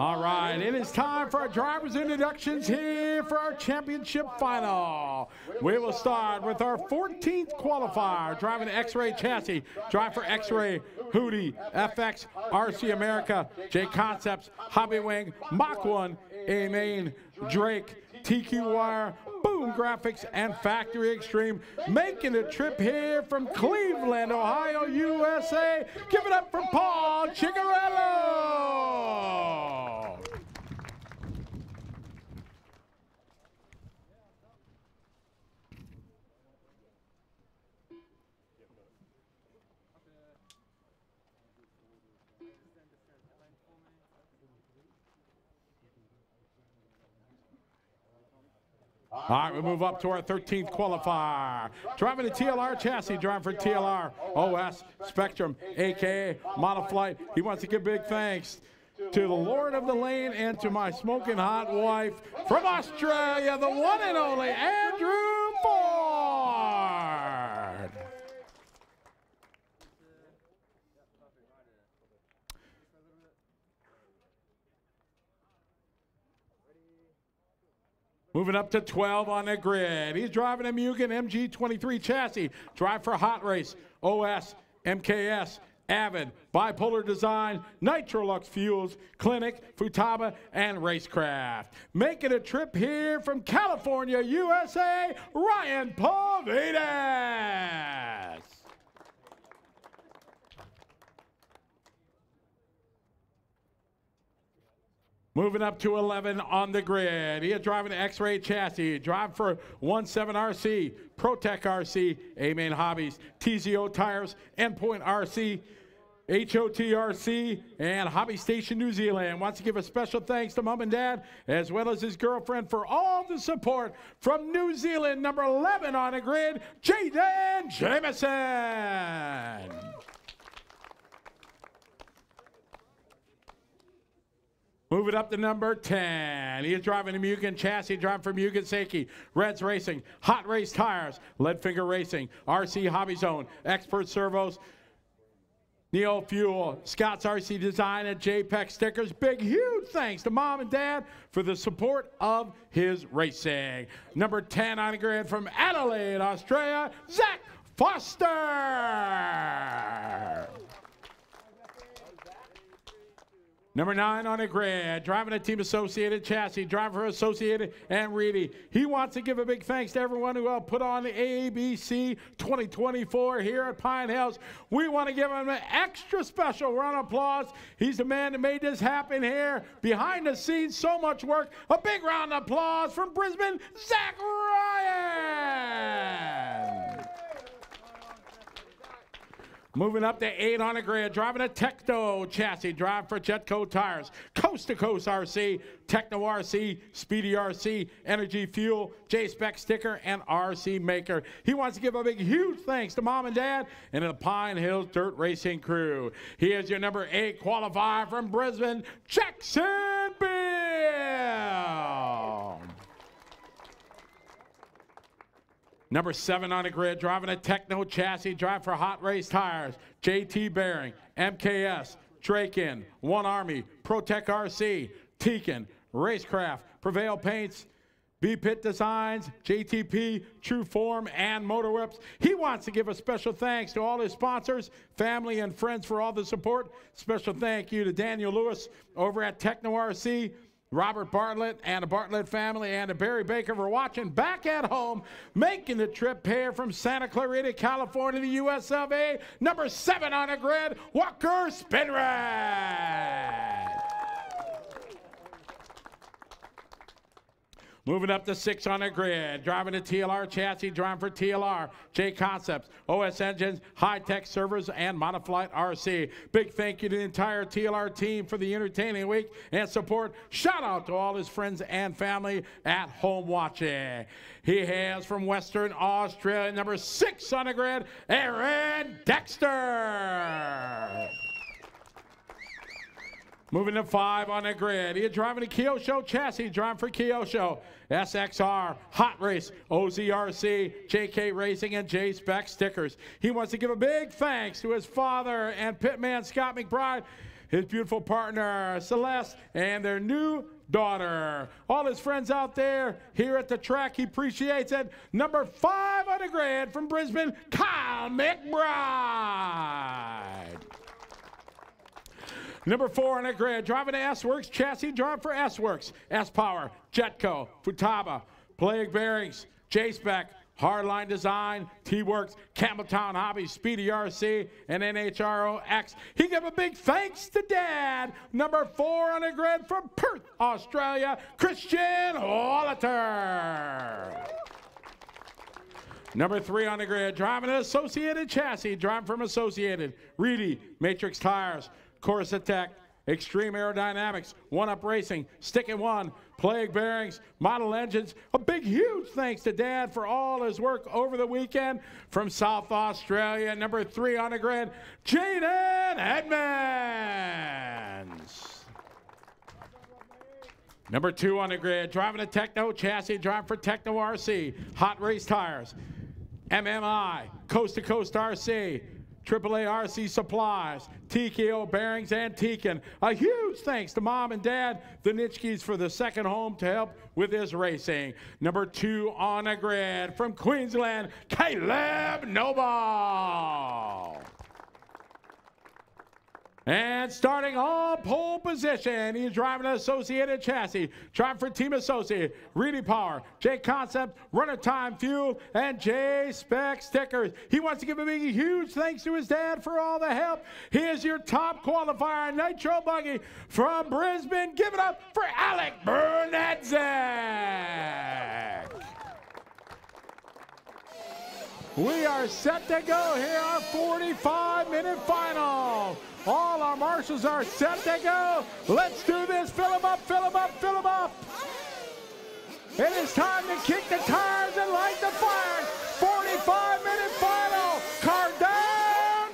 All right, it is time for our drivers' introductions here for our championship final. We will start with our 14th qualifier, driving an X-Ray chassis, drive for X-Ray, Hootie, FX, RC America, J Concepts, Hobby Wing, Mach 1, A-Main, Drake, TQ Wire, Boom Graphics, and Factory Extreme, making a trip here from Cleveland, Ohio, USA. Give it up for Paul Chigarello. All right, we move up to our 13th qualifier. Driving a TLR chassis, driving for TLR, OS, Spectrum, AKA Monoflight. He wants to give big thanks to the Lord of the Lane and to my smoking hot wife from Australia, the one and only Andrew Ford. Moving up to 12 on the grid. He's driving a Mugen MG23 chassis. Drive for Hot Race, OS, MKS, Avid, Bipolar Design, Nitrolux Fuels, Clinic, Futaba, and Racecraft. Making a trip here from California, USA, Ryan Pavides. Moving up to 11 on the grid. He is driving an X-Ray chassis. Drive for 17RC, Protec RC, A-Main Hobbies, TZO Tires, Endpoint RC, HOTRC, and Hobby Station New Zealand. Wants to give a special thanks to Mom and Dad, as well as his girlfriend, for all the support from New Zealand. Number 11 on the grid, Jaden Jameson. Moving up to number 10. He is driving a Mugen chassis, driving for Mugen Seiki, Reds Racing, Hot Race Tires, Leadfinger Racing, RC Hobby Zone, Expert Servos, Neo Fuel, Scott's RC Design, and JPEG Stickers. Big, huge thanks to Mom and Dad for the support of his racing. Number 10 on the grid from Adelaide, Australia, Zach Foster. Number 9 on the grid, driving a Team Associated chassis, driver Associated and Reedy. He wants to give a big thanks to everyone who helped put on the ABC 2024 here at Pine Hills. We want to give him an extra special round of applause. He's the man that made this happen here. Behind the scenes, so much work. A big round of applause from Brisbane, Zach Ryan. Moving up to 8 on the grid, driving a Techno chassis, drive for Jetco Tires, Coast to Coast RC, Techno RC, Speedy RC, Energy Fuel, J-Spec Sticker, and RC Maker. He wants to give a big, huge thanks to Mom and Dad and the Pine Hills Dirt Racing crew. He is your number 8 qualifier from Brisbane, Jackson Bill. Number 7 on the grid, driving a Techno chassis, drive for Hot Race Tires, JT Bearing, MKS, Draken, One Army, Protec RC, Tekin, Racecraft, Prevail Paints, B-Pit Designs, JTP, True Form, and Motor Whips. He wants to give a special thanks to all his sponsors, family, and friends for all the support. Special thank you to Daniel Lewis over at Techno RC, Robert Bartlett and the Bartlett family, and to Barry Baker for watching back at home, making the trip here from Santa Clarita, California, the US of A. Number 7 on the grid, Walker Spinrad. Moving up to 6 on the grid, driving a TLR chassis, driving for TLR, J Concepts, OS Engines, High Tech Servers, and Monoflight RC. Big thank you to the entire TLR team for the entertaining week and support. Shout out to all his friends and family at home watching. He has from Western Australia, number 6 on the grid, Aaron Dexter. Moving to 5 on the grid. He is driving a Kyosho chassis, driving for Kyosho, SXR, Hot Race, OZRC, JK Racing, and J-Spec Stickers. He wants to give a big thanks to his father and pitman Scott McBride, his beautiful partner, Celeste, and their new daughter. All his friends out there here at the track, he appreciates it. Number 5 on the grid from Brisbane, Kyle McBride. Number 4 on the grid, driving to S-Works, chassis drive for S-Works, S-Power, Jetco, Futaba, Plague Bearings, J-Spec, Hardline Design, T-Works, Campbelltown Hobbies, Speedy RC, and NHROX. He gave a big thanks to Dad. Number 4 on the grid from Perth, Australia, Christian Wallater. Number 3 on the grid, driving an Associated chassis, driving from Associated, Reedy, Matrix Tires, Corsa Tech, Extreme Aerodynamics, One Up Racing, Stick and One, Plague Bearings, Model Engines. A big, huge thanks to Dad for all his work over the weekend. From South Australia, number 3 on the grid, Jaden Edmonds. Number 2 on the grid, driving a Techno chassis, driving for Techno RC, Hot Race Tires, MMI, Coast to Coast RC, AAA RC Supplies, TKO Bearings, and Tekin. A huge thanks to Mom and Dad, the Nitschkes, for the second home to help with his racing. Number 2 on the grid from Queensland, Caleb Noble. And starting on pole position, he's driving an Associated chassis, driving for Team Associated, Reedy Power, J Concept, Runner Time Fuel, and J Spec stickers. He wants to give a big, huge thanks to his dad for all the help. He is your top qualifier, Nitro Buggy from Brisbane. Give it up for Alec Bernadzek. We are set to go here, our 45-minute final. All our marshals are set to go. Let's do this. Fill them up, fill them up, fill them up. It is time to kick the tires and light the fire. 45-minute final. Car down.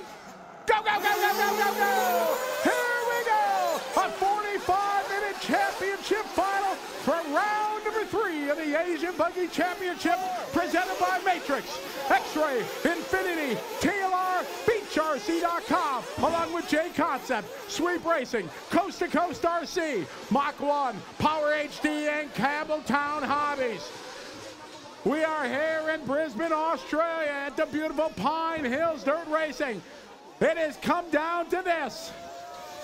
Go, go, go, go, go, go, go. Here we go. A 45-minute championship final for round number 3 of the Asian Buggy Championship, presented by Matrix, X-Ray, Infinity, TLR, BeachRC.com, along with J Concept, Sweep Racing, Coast to Coast RC, Mach 1, Power HD, and Campbelltown Hobbies. We are here in Brisbane, Australia at the beautiful Pine Hills Dirt Racing. It has come down to this.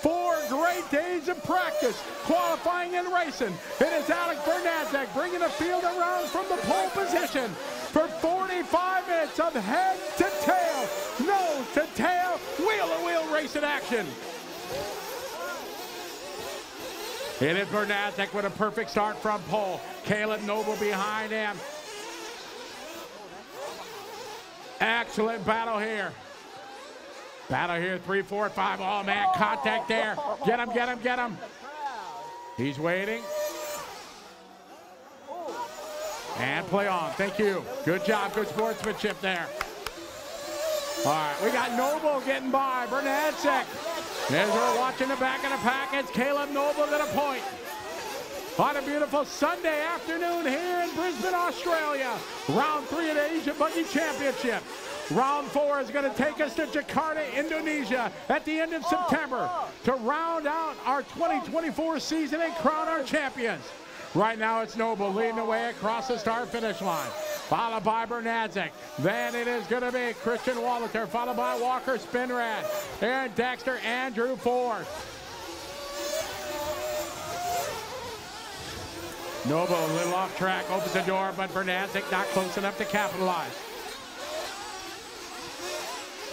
4 great days of practice, qualifying and racing. It is Alec Bernadzek bringing the field around from the pole position for 45 minutes of head to tail, nose to tail, wheel to wheel racing action. It is Bernadzek with a perfect start from pole. Caleb Noble behind him. Excellent battle here. Battle here, 3, 4, 5. Oh, man, contact there. Get him, get him, get him. He's waiting. And play on. Thank you. Good job. Good sportsmanship there. All right, we got Noble getting by. Bernadzek. As we're watching the back of the pack, it's Caleb Noble at a point. On a beautiful Sunday afternoon here in Brisbane, Australia. Round 3 of the Asian Buggy Championship. Round 4 is going to take us to Jakarta, Indonesia at the end of September to round out our 2024 season and crown our champions. Right now it's Noble leading the way across the start finish line, followed by Bernadzek. Then it is going to be Christian Wallater, followed by Walker Spinrad, Aaron Dexter, Andrew Ford. Noble a little off track, opens the door, but Bernadzek not close enough to capitalize.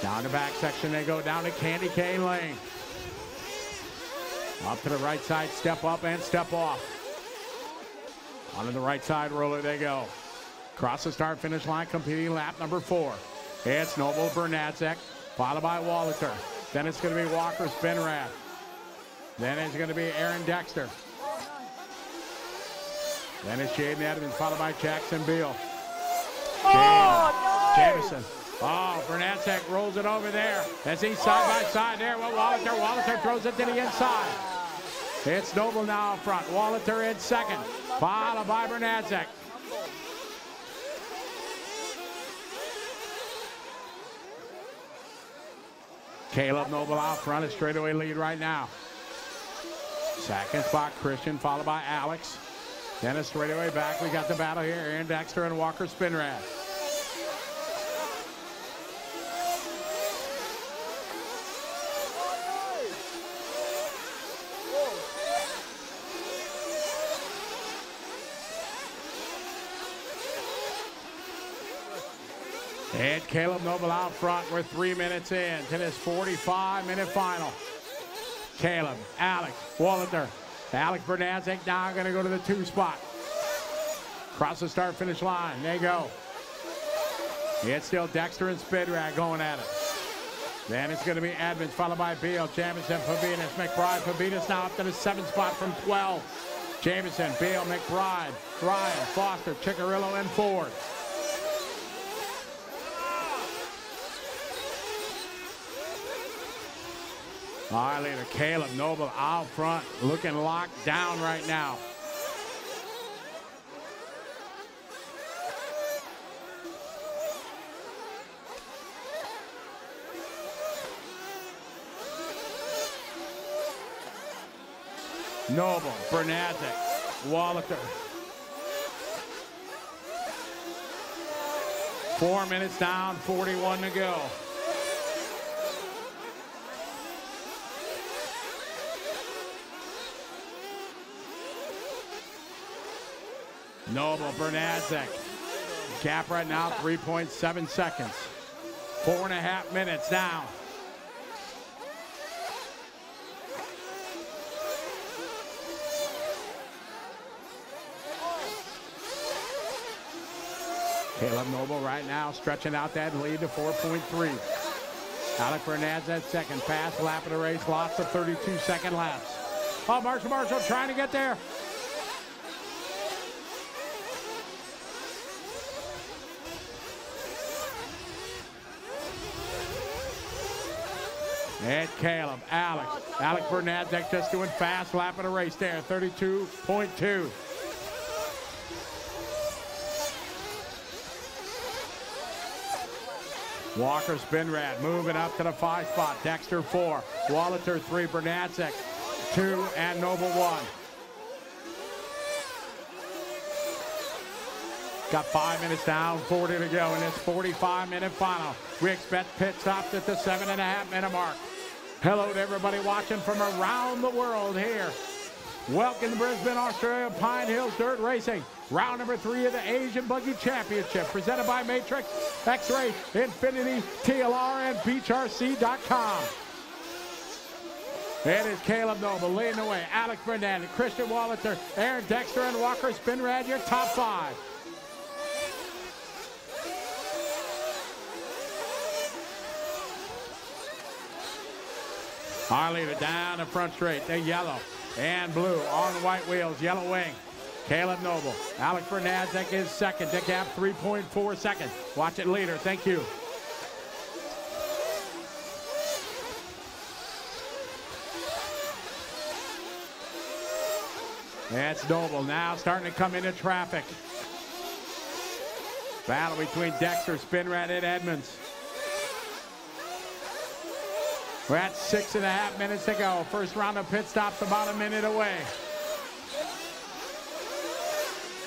Down the back section they go, down to Candy Cane Lane. Up to the right side, step up and step off. Onto the right side roller they go. Cross the start finish line, competing lap number 4. It's Noble Bernadzek, followed by Wallater. Then it's going to be Walker Spinrad. Then it's going to be Aaron Dexter. Then it's Jaden Edmonds, followed by Jackson Beal. Jameson. Oh, Bernadzek rolls it over there as he's side by side there with Wallater. Wallater throws it to the inside. It's Noble now up front. Wallater in second, followed by Bernadzek. Caleb Noble out front, a straightaway lead right now. Second spot, Christian, followed by Alex. Then a straightaway back. We got the battle here. Aaron Dexter and Walker Spinrad. And Caleb Noble out front. We're 3 minutes in to this 45-minute final. Caleb, Alex, Walter, Alex Bernazek now going to go to the 2 spot. Cross the start-finish line. They go. It's still Dexter and Spinrad going at it. Then it's going to be Edmonds, followed by Beal, Jamison, Fabinas, McBride. Fabinas now up to the 7th spot from 12. Jamison, Beal, McBride, Ryan, Foster, Chickarillo, and Ford. All right, leader Caleb Noble out front, looking locked down right now. Noble, Bernazek, Wallater. 4 minutes down, 41 to go. Noble, Bernazek. Gap right now, 3.7 seconds. 4.5 minutes down. Caleb Noble right now stretching out that lead to 4.3. Alex Bernazek second, fast lap of the race, lots of 32-second laps. Oh, Marshall trying to get there. And Caleb, Alex Bernazek just doing fast lap of the race there, 32.2. Walker Spinrad moving up to the 5 spot. Dexter 4, Wallater 3, Bernazek 2, and Noble 1. Got 5 minutes down, 40 to go in this 45-minute final. We expect pit stops at the 7.5-minute mark. Hello to everybody watching from around the world here. Welcome to Brisbane, Australia, Pine Hills Dirt Racing. Round number 3 of the Asian Buggy Championship, presented by Matrix, X-Ray, Infinity, TLR, and BeachRC.com. It is Caleb Noble leading the way. Alex Bernazek, Christian Wallater, Aaron Dexter, and Walker Spinrad, your top 5. Our leader down the front straight, the yellow and blue on the white wheels, yellow wing. Caleb Noble, Alex Bernazek is second, the gap 3.4 seconds. Watch it, leader, thank you. That's Noble now starting to come into traffic. Battle between Dexter, Spinrad, and Edmonds. We're at 6.5 minutes to go. First round of pit stops about a minute away.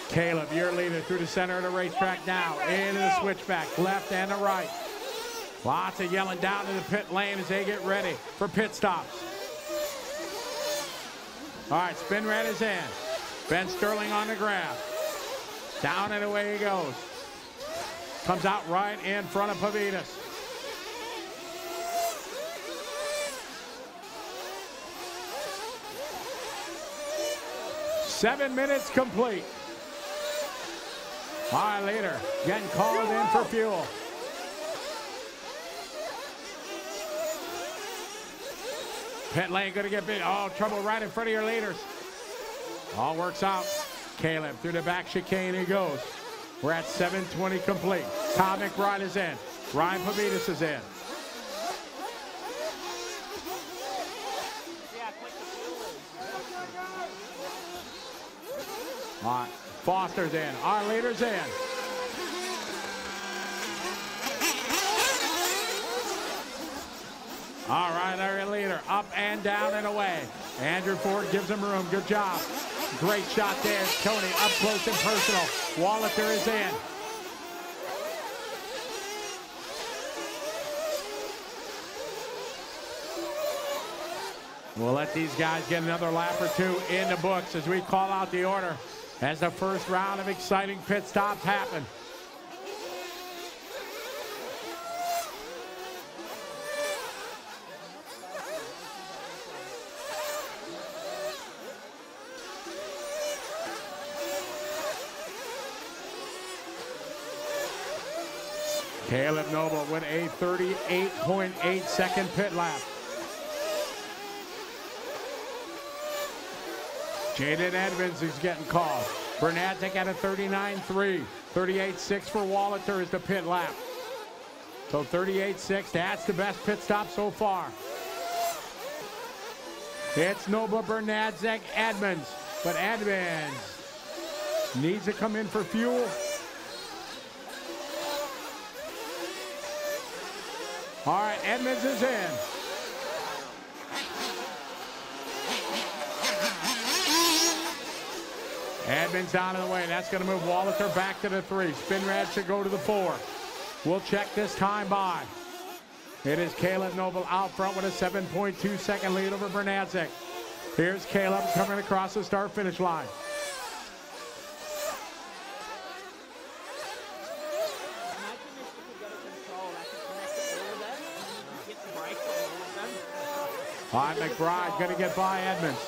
Caleb, your leader through the center of the racetrack now. Into the switchback, left and the right. Lots of yelling down to the pit lane as they get ready for pit stops. All right, Spinrad is in. Ben Sterling on the ground. Down and away he goes. Comes out right in front of Pavitas. Seven minutes complete. All right, leader getting called in for fuel. Pit lane gonna get big. Oh, trouble right in front of your leaders. All works out. Caleb through the back chicane he goes. We're at 7:20 complete. Tom McBride is in. Ryan Pavitas is in. All right, Foster's in. Our leader's in. All right, our leader, up and down and away. Andrew Ford gives him room. Good job. Great shot there. Tony up close and personal. Wallater is in. We'll let these guys get another lap or two in the books as we call out the order as the first round of exciting pit stops happen. Caleb Noble with a 38.8 second pit lap. Jaden Edmonds is getting called. Bernatzik at a 39.3. 38.6 for Wallater is the pit lap. So 38.6, that's the best pit stop so far. It's Noble, Bernatzik, Edmonds. But Edmonds needs to come in for fuel. All right, Edmonds is in. Edmonds out of the way. That's going to move Wallater back to the 3. Spinrad should go to the 4. We'll check this time by. It is Caleb Noble out front with a 7.2 second lead over Bernatzik. Here's Caleb coming across the start-finish line. All right, McBride going to get by Edmonds.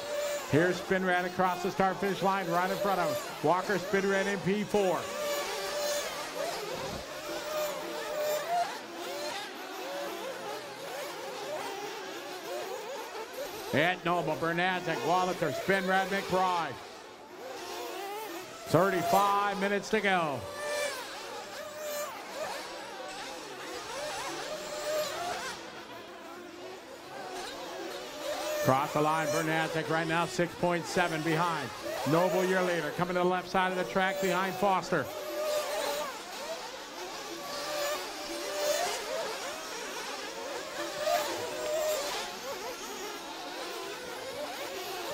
Here's Spinrad across the start-finish line right in front of him. Walker, Spinrad in P4. Ed Noble, Bernatzik, Wallater, Spinrad, McBride. 35 minutes to go. Across the line, Bernatzik right now 6.7 behind. Noble, your leader, coming to the left side of the track behind Foster.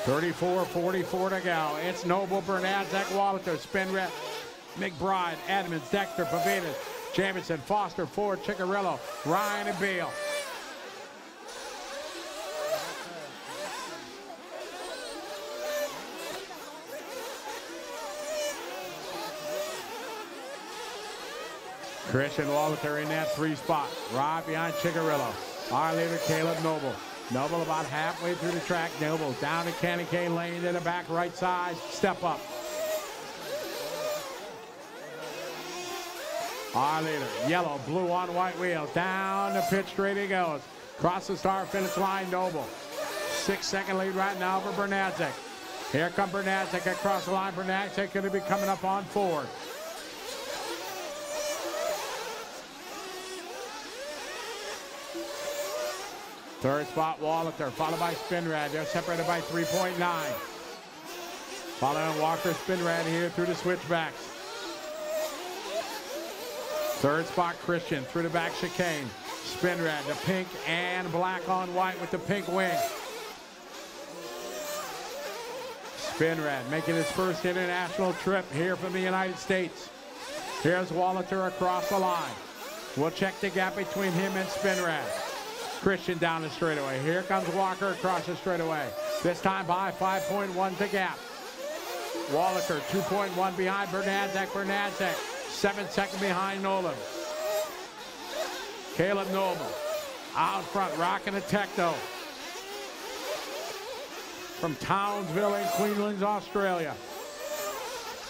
.34.44 to go. It's Noble, Bernatzik, Wallater, Spinrad, McBride, Edmonds, Dexter, Pavitas, Jamison, Foster, Ford, Ciccarello, Ryan, and Beal. Christian Wallater in that 3 spot, right behind Ciccarello. Our leader, Caleb Noble. Noble about halfway through the track. Noble down to Candy Cane Lane to the back right side. Step up. Our leader, yellow, blue on white wheels. Down the pit straight he goes. Across the start finish line, Noble. 6 second lead right now for Bernatzik. Here comes Bernatzik across the line. Bernatzik going to be coming up on Ford. Third spot, Wallater, followed by Spinrad. They're separated by 3.9. Following Walker, Spinrad here through the switchbacks. Third spot, Christian, through the back chicane. Spinrad, the pink and black on white with the pink wing. Spinrad making his first international trip here from the United States. Here's Wallater across the line. We'll check the gap between him and Spinrad. Christian down the straightaway. Here comes Walker across the straightaway. This time by 5.1 to gap. Wallater 2.1 behind Bernatzik. Bernatzik 7 seconds behind Nolan. Caleb Noble out front rocking the techno. From Townsville in Queensland, Australia.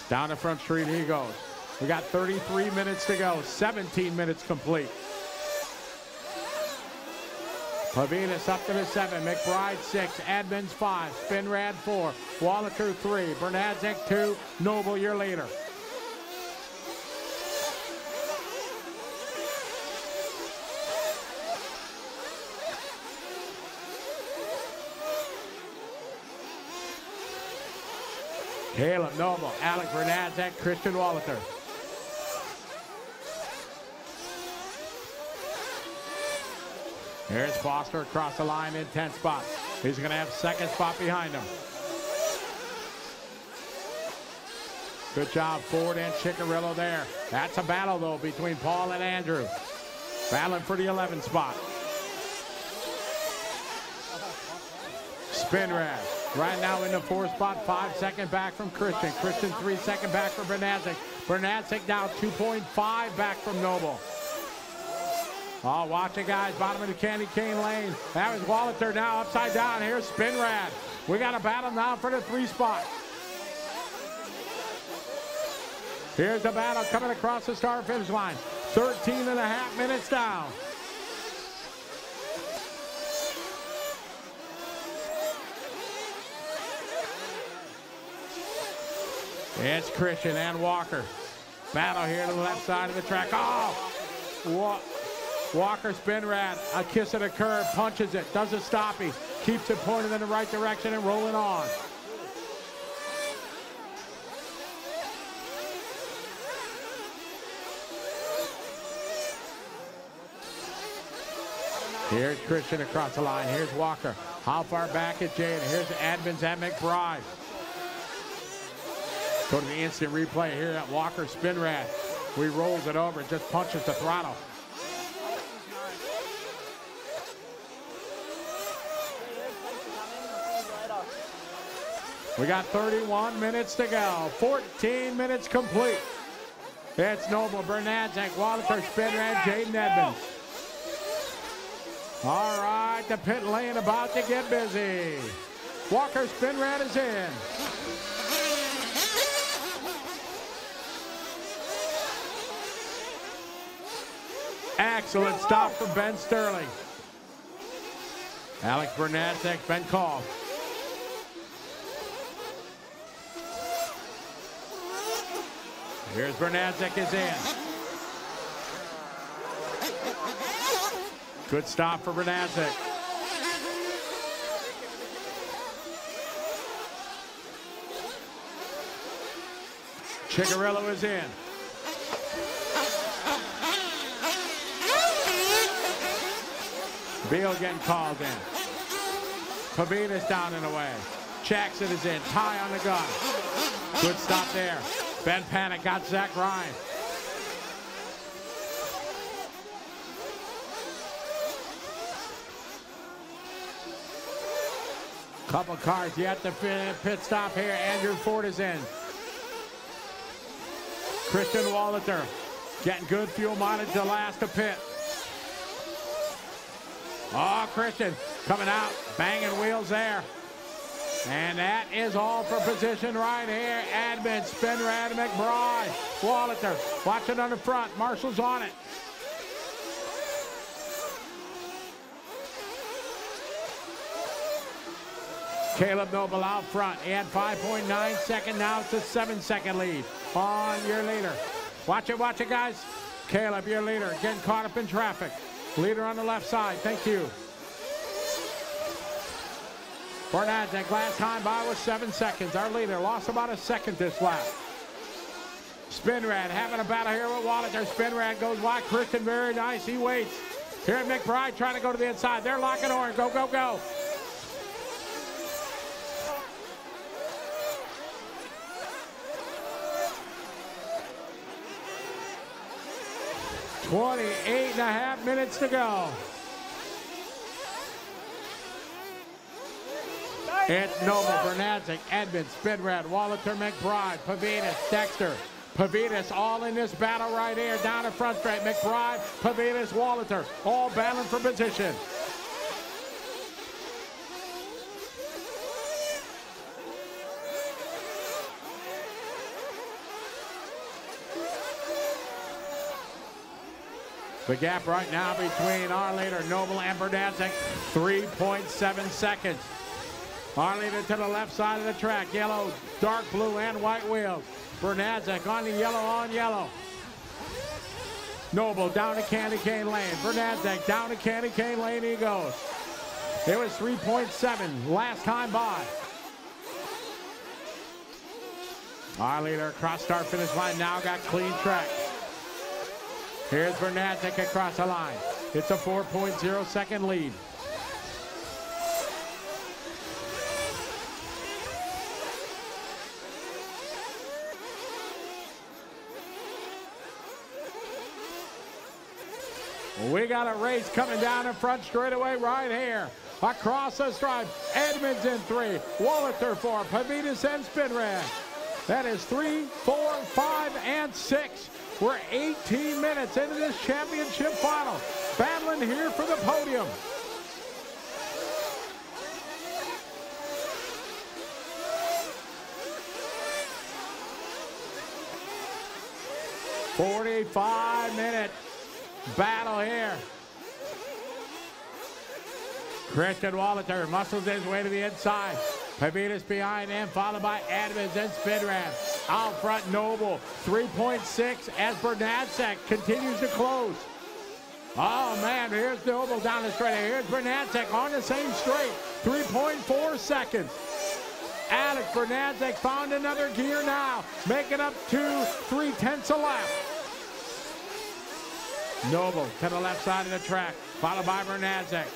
Down the front street he goes. We got 33 minutes to go. 17 minutes complete. Pavitas up to the 7, McBride 6, Edmonds 5, Spinrad 4, Wallater 3, Bernatzik 2, Noble your leader. Caleb Noble, Alec Bernatzik, Christian Wallater. Here's Foster across the line in 10th spot. He's going to have second spot behind him. Good job, Ford and Ciccarello there. That's a battle, though, between Paul and Andrew. Battling for the 11th spot. Spinrad right now in the 4th spot, 5 seconds back from Christian. Christian 3 seconds back from Bernatzik. Bernatzik now 2.5 back from Noble. Oh, watch it, guys. Bottom of the candy cane lane. That was Wallater now upside down. Here's Spinrad. We got a battle now for the 3 spot. Here's the battle coming across the start finish line. 13.5 minutes down. It's Christian and Walker. Battle here to the left side of the track. Oh! Walker Spinrad, a kiss at a curve, punches it, doesn't stop him, keeps it pointed in the right direction and rolling on. Here's Christian across the line. Here's Walker. How far back is Jade? Here's Admins at McBride. Go to the instant replay here at Walker Spinrad. We rolls it over and just punches the throttle. We got 31 minutes to go. 14 minutes complete. It's Noble, Bernatzik, Walter Spinrad, Jaden Edmonds. All right, the pit lane about to get busy. Walker Spinrad is in. Excellent stop from Ben Sterling. Alex Bernatzik been called. Here's Bernatzik is in. Good stop for Bernatzik. Ciccarello is in. Beal getting called in. Pavina's down and away. Jackson is in. Ty on the gun. Good stop there. Ben Panic got Zach Ryan. Couple cars yet to pit stop here. Andrew Ford is in. Christian Wallater getting good fuel mileage to last to pit. Oh, Christian coming out, banging wheels there. And that is all for position right here. Admin, Spinrad, McBride, Wallater. Watch it on the front. Marshall's on it. Caleb Noble out front. He had 5.9 seconds. Now it's a 7-second lead on your leader. Watch it, guys. Caleb, your leader, getting caught up in traffic. Leader on the left side. Thank you. Bernatzik, last time by was 7 seconds. Our leader lost about a second this lap. Spinrad having a battle here with Wallater. Spinrad goes wide. Christian, very nice. He waits. Here at McBride trying to go to the inside. They're locking horn. Go, go, go. .28.5 minutes to go. It's Noble, Bernatzik, Edmonds, Spinrad, Wallater, McBride, Pavitas, Dexter. Pavitas all in this battle right here. Down the front straight. McBride, Pavitas, Wallater. All battling for position. The gap right now between our leader, Noble, and Bernatzik, 3.7 seconds. Our leader to the left side of the track, yellow, dark blue, and white wheels. Bernatzik on the yellow on yellow. Noble down to candy cane lane. Bernatzik down to candy cane lane he goes. It was 3.7 last time by. Our leader across start finish line now got clean track. Here's Bernatzik across the line. It's a 4.0 second lead. We got a race coming down in front straightaway right here. Across the stripe, Edmonds in 3, Woliter 4, Pavitas and Spinrad. That is 3, 4, 5, and 6. We're 18 minutes into this championship final. Battling here for the podium. "45-minute battle here. Christian Woliter muscles his way to the inside. Pavitas behind him, followed by Edmonds and Spinrad. Out front, Noble, 3.6 as Bernacek continues to close. Oh man, here's Noble down the straight. Here's Bernacek on the same straight, 3.4 seconds. Alex Bernacek found another gear now, making up 2/3 a lap. Noble to the left side of the track, followed by Bernacek.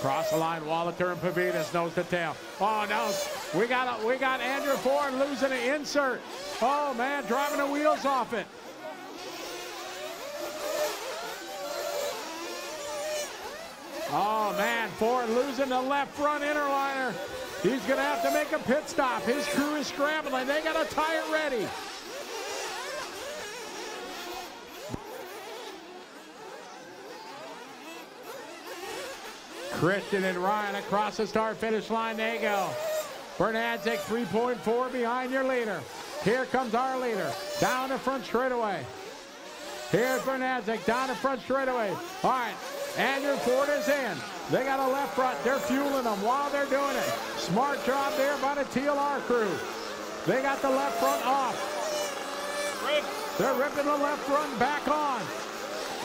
Cross the line, Woliter and Pavitas, nose to tail. Oh no, we got Andrew Ford losing an insert. Oh man, driving the wheels off it. Oh man, Ford losing the left front interliner. He's gonna have to make a pit stop. His crew is scrambling. They got a tire ready. Christian and Ryan across the start-finish line. They go. Bernacek 3.4 behind your leader. Here comes our leader. Down the front straightaway. Here's Bernacek down the front straightaway. All right, Andrew Ford is in. They got a left front. They're fueling them while they're doing it. Smart job there by the TLR crew. They got the left front off. They're ripping the left front back on.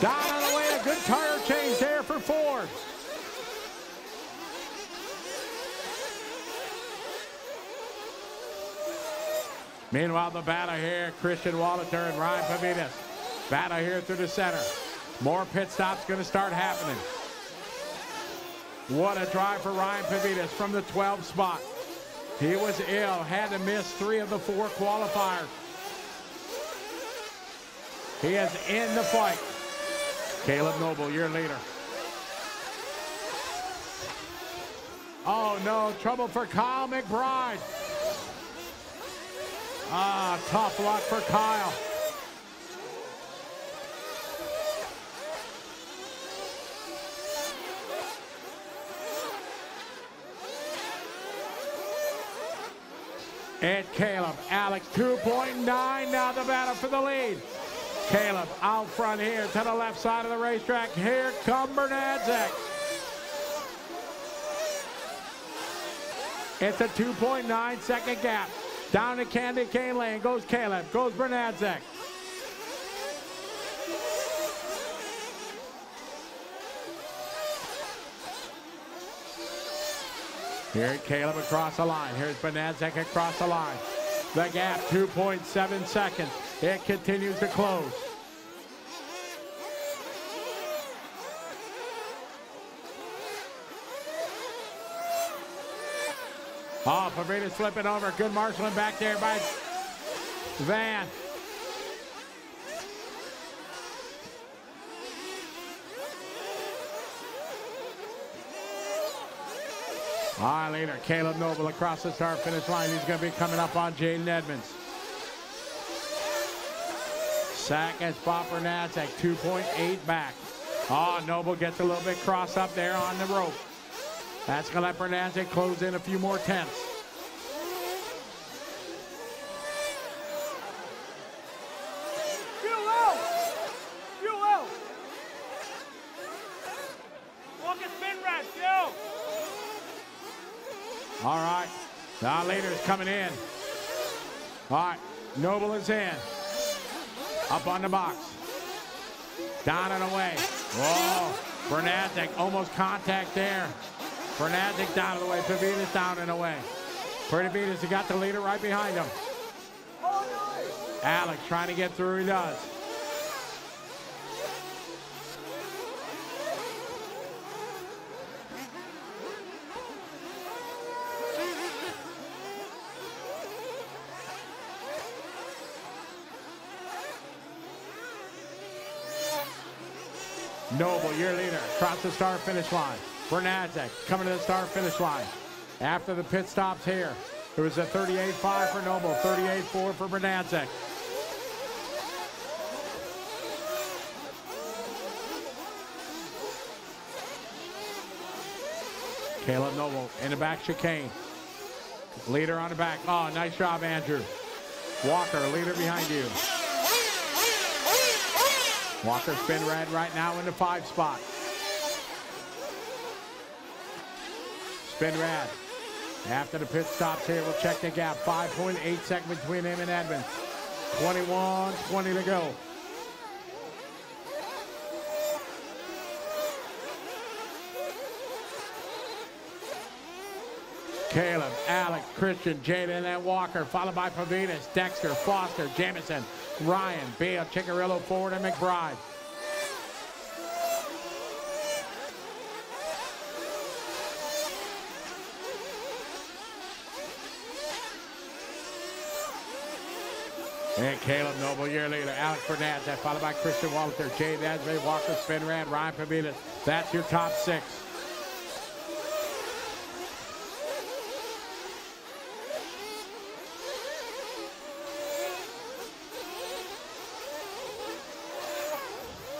Down on the way, a good tire change there for Ford. Meanwhile, the battle here, Christian Woliter and Ryan Pavitas. Battle here through the center. More pit stops going to start happening. What a drive for Ryan Pavitas from the 12th spot. He was ill, had to miss 3 of the 4 qualifiers. He is in the fight. Caleb Noble, your leader. Oh no, trouble for Kyle McBride. Ah, tough luck for Kyle. And Caleb, Alex, 2.9 now the battle for the lead. Caleb out front here to the left side of the racetrack. Here come Bernacek. It's a 2.9 second gap. Down to Candy Cane Lane goes Caleb, goes Bernacek. Here's Caleb across the line. Here's Bernacek across the line. The gap, 2.7 seconds. It continues to close. Oh, Pavitas flipping over. Good marshalling back there by Van. Our leader, Caleb Noble, across the start-finish line. He's going to be coming up on Jaden Edmonds. Second spot for Bernacek, 2.8 back. Oh, Noble gets a little bit crossed up there on the rope. That's going to let Bernacek close in a few more tenths. Fuel out! Fuel out! Walk a spin rack, fuel! All right, our leader's coming in. All right, Noble is in. Up on the box. Down and away. Whoa, Bernacek almost contact there. Bernacek down and away, Pavitas down and away. Pretty Venus, he got the leader right behind him. Alex trying to get through, he does. Noble, your leader, across the start finish line. Bernadette coming to the start finish line. After the pit stops here, it was a 38.5 for Noble, 38.4 for Bernadette. Caleb Noble in the back chicane. Leader on the back. Oh, nice job, Andrew. Walker, leader behind you. Walker spin red right now in the 5 spot. Spin red. After the pit stops here, we'll check the gap. 5.8 seconds between him and Edmonds. 21:20 to go. Caleb, Alec, Christian, Jaden, and Walker, followed by Pavinas, Dexter, Foster, Jamison, Ryan, Bale, Chickarillo, Ford, and McBride. And Caleb Noble, your leader. Alex Bernadette, followed by Christian Walter, Jay Nasby, Walker, Spinrad, Ryan Pavinas. That's your top 6.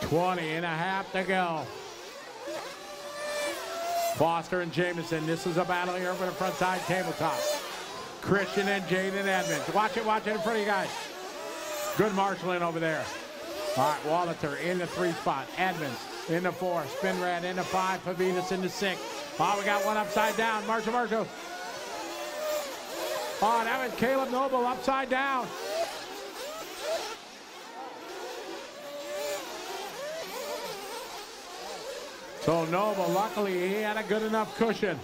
.20.5 to go. Foster and Jamison. This is a battle here over the front side tabletop. Christian and Jaden Edmonds. Watch it in front of you guys. Good marshalling over there. All right, Wallater in the 3 spot. Edmonds in the 4. Spinrad in the 5. Pavinas in the 6. Oh, we got one upside down. Marshall. Oh, that was Caleb Noble upside down. So Noble, luckily, he had a good enough cushion.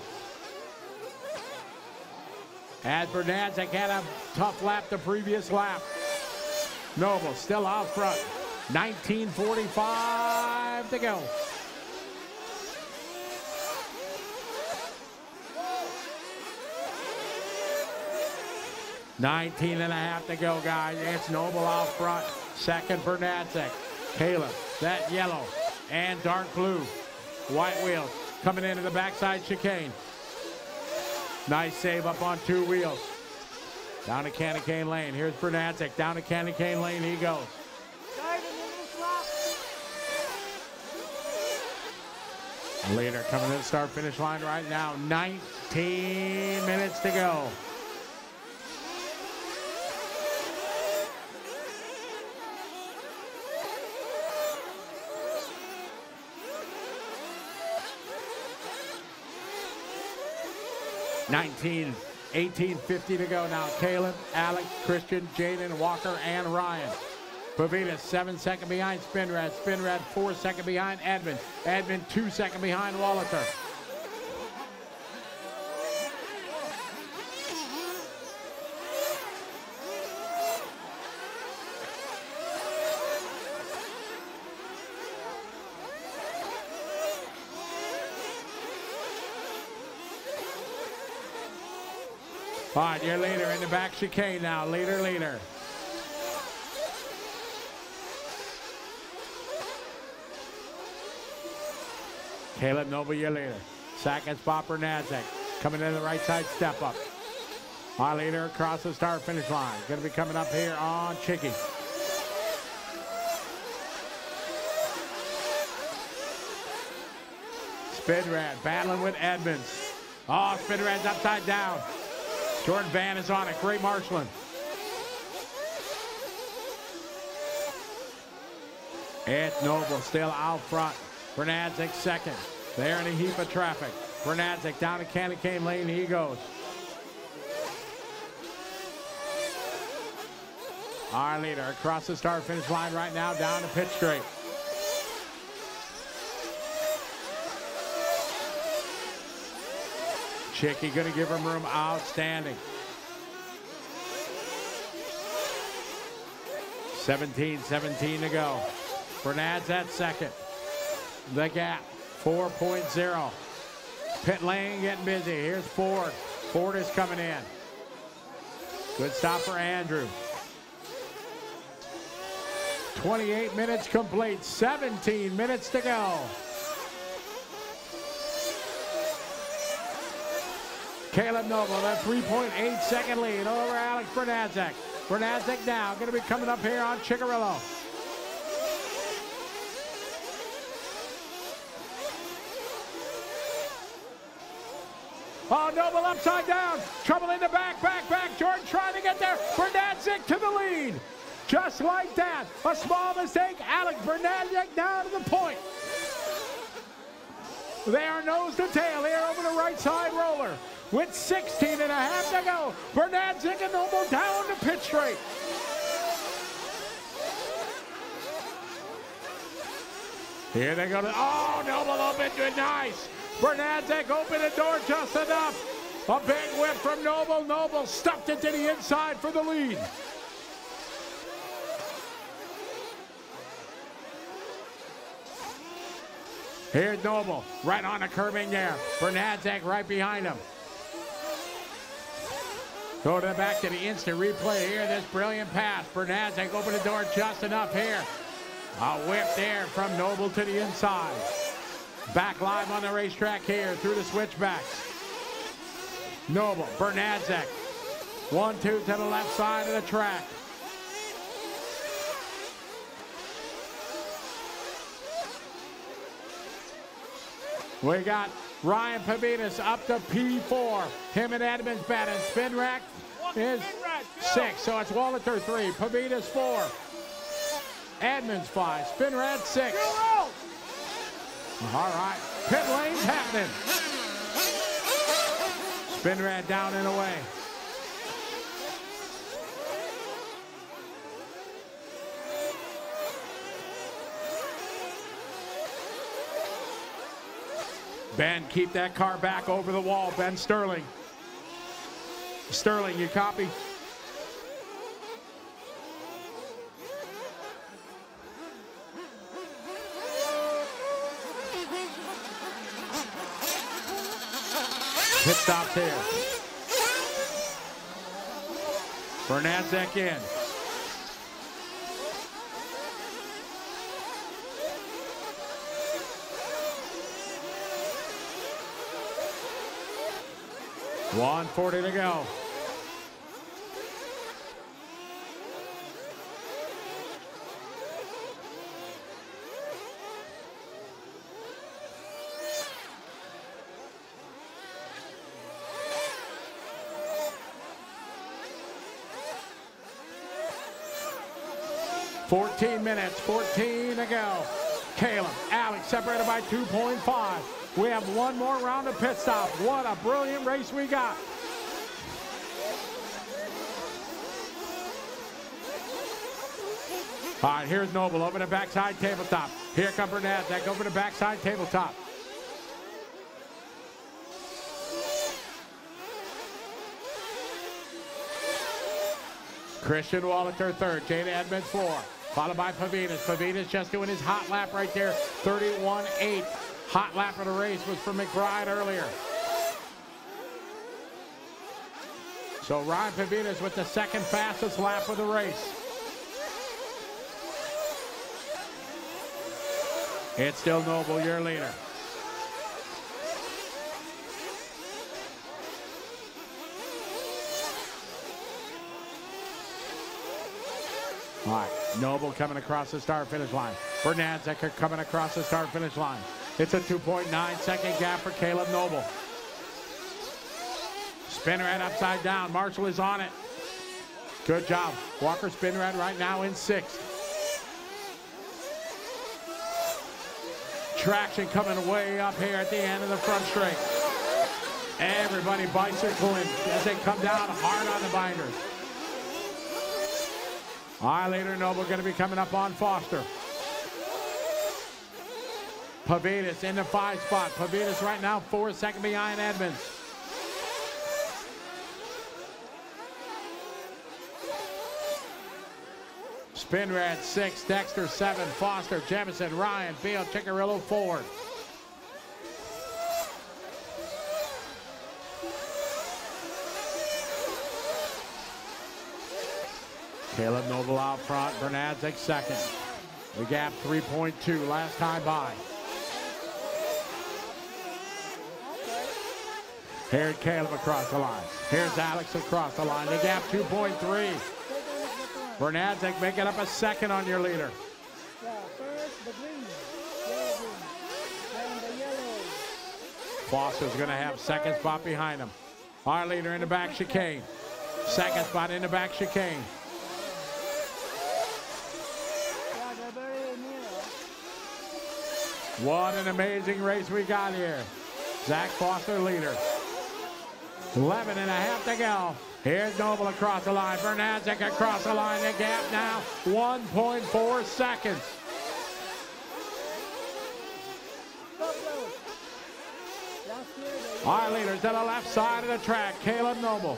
As Bernadette had a tough lap the previous lap. Noble still out front. 19:45 to go. .19.5 to go, guys. It's Noble out front. Second, Bernadette. Caleb, that yellow and dark blue. White wheels coming into the backside chicane. Nice save up on 2 wheels. Down to Candy Cane Lane. Here's Bernadette. Down to Candy Cane Lane he goes. Leader coming to the start finish line right now. 19 minutes to go. $18.50 to go now. Caleb, Alec, Christian, Jaden, Walker, and Ryan. Pavinas 7 seconds behind Spinrad. Spinrad 4 seconds behind Edmund. Edmund 2 seconds behind Wallater. All right, your leader in the back chicane now. Leader. Caleb Noble, your leader. Second spot, Bernadette. Coming in the right side, step up. Our leader across the start finish line. Going to be coming up here on Chicky. Spinrad battling with Edmonds. Oh, Spinrad's upside down. Jordan Van is on it. Great marshalling. It's Noble still out front. Bernadette second. They're in a heap of traffic. Bernadette down to Candy Cane Lane. He goes. Our leader across the start finish line right now down to pit straight. Chicky going to give him room. Outstanding. 17-17 to go. Bernard's at second. The gap, 4.0. Pit lane getting busy. Here's Ford. Ford is coming in. Good stop for Andrew. 28 minutes complete. 17 minutes to go. Caleb Noble, a 3.8 second lead over Alex Bernadzek. Bernadzek now going to be coming up here on Chickarillo. Oh, Noble upside down. Trouble in the back. Jordan trying to get there. Bernadzek to the lead. Just like that. A small mistake. Alex Bernadzek down to the point. They are nose to tail here over the right side roller. With 16 and a half to go. Bernadzek and Noble down to pit straight. Here they go. Oh, Noble opened good, nice. Bernadzek opened the door just enough. A big whip from Noble. Noble stuffed it to the inside for the lead. Here's Noble, right on the curbing there. Bernadzek right behind him. Go to the back to the instant replay here. This brilliant pass. Bernadzek opened the door just enough here. A whip there from Noble to the inside. Back live on the racetrack here through the switchbacks. Noble, Bernadzek. 1-2 to the left side of the track. We got Ryan Pavitas up to P4. Him and Edmonds batting. Spin rack is 6, so it's Walter 3. Pavitas 4. Edmonds 5. Spin rack 6. All right, pit lane's happening. Spin rack down and away. Ben, keep that car back over the wall. Ben Sterling. Sterling, you copy? Pit stops here. Bernadzek in. $1:40 to go. Minutes, 14 to go. Caleb, Alex separated by 2.5. We have one more round of pit stop. What a brilliant race we got. All right, here's Noble over the backside tabletop. Here comes Bernadzek over the backside tabletop. Christian Walter third, Jada Edmonds 4. Followed by Pavitas. Pavitas just doing his hot lap right there. 31.8. Hot lap of the race was for McBride earlier. So Ryan Pavitas with the second fastest lap of the race. It's still Noble, your leader. All right, Noble coming across the start-finish line. Bernadzek coming across the start-finish line. It's a 2.9 second gap for Caleb Noble. Spinner head upside down. Marshall is on it. Good job. Walker Spinrad right now in 6th. Traction coming way up here at the end of the front straight. Everybody bicycling as they come down hard on the binders. All right, later Noble going to be coming up on Foster. Pavitas in the 5 spot. Pavitas right now 4 seconds behind Edmonds. Spin Red 6, Dexter 7, Foster, Jemison, Ryan, Field, Chickarillo 4. Caleb Noble out front, Bernadzik second. The gap 3.2, last time by. Here's Caleb across the line. Here's Alex across the line. The gap 2.3. Bernadzik making up a second on your leader. Yeah, first the green, then the yellow. Foster's going to have second spot behind him. Our leader in the back chicane. Second spot in the back chicane. Yeah, they're very near. What an amazing race we got here. Zach Foster leader. 11 and a half to go. Here's Noble across the line. Bernadzik across the line. The gap now 1.4 seconds. Our leaders to the left side of the track. Caleb Noble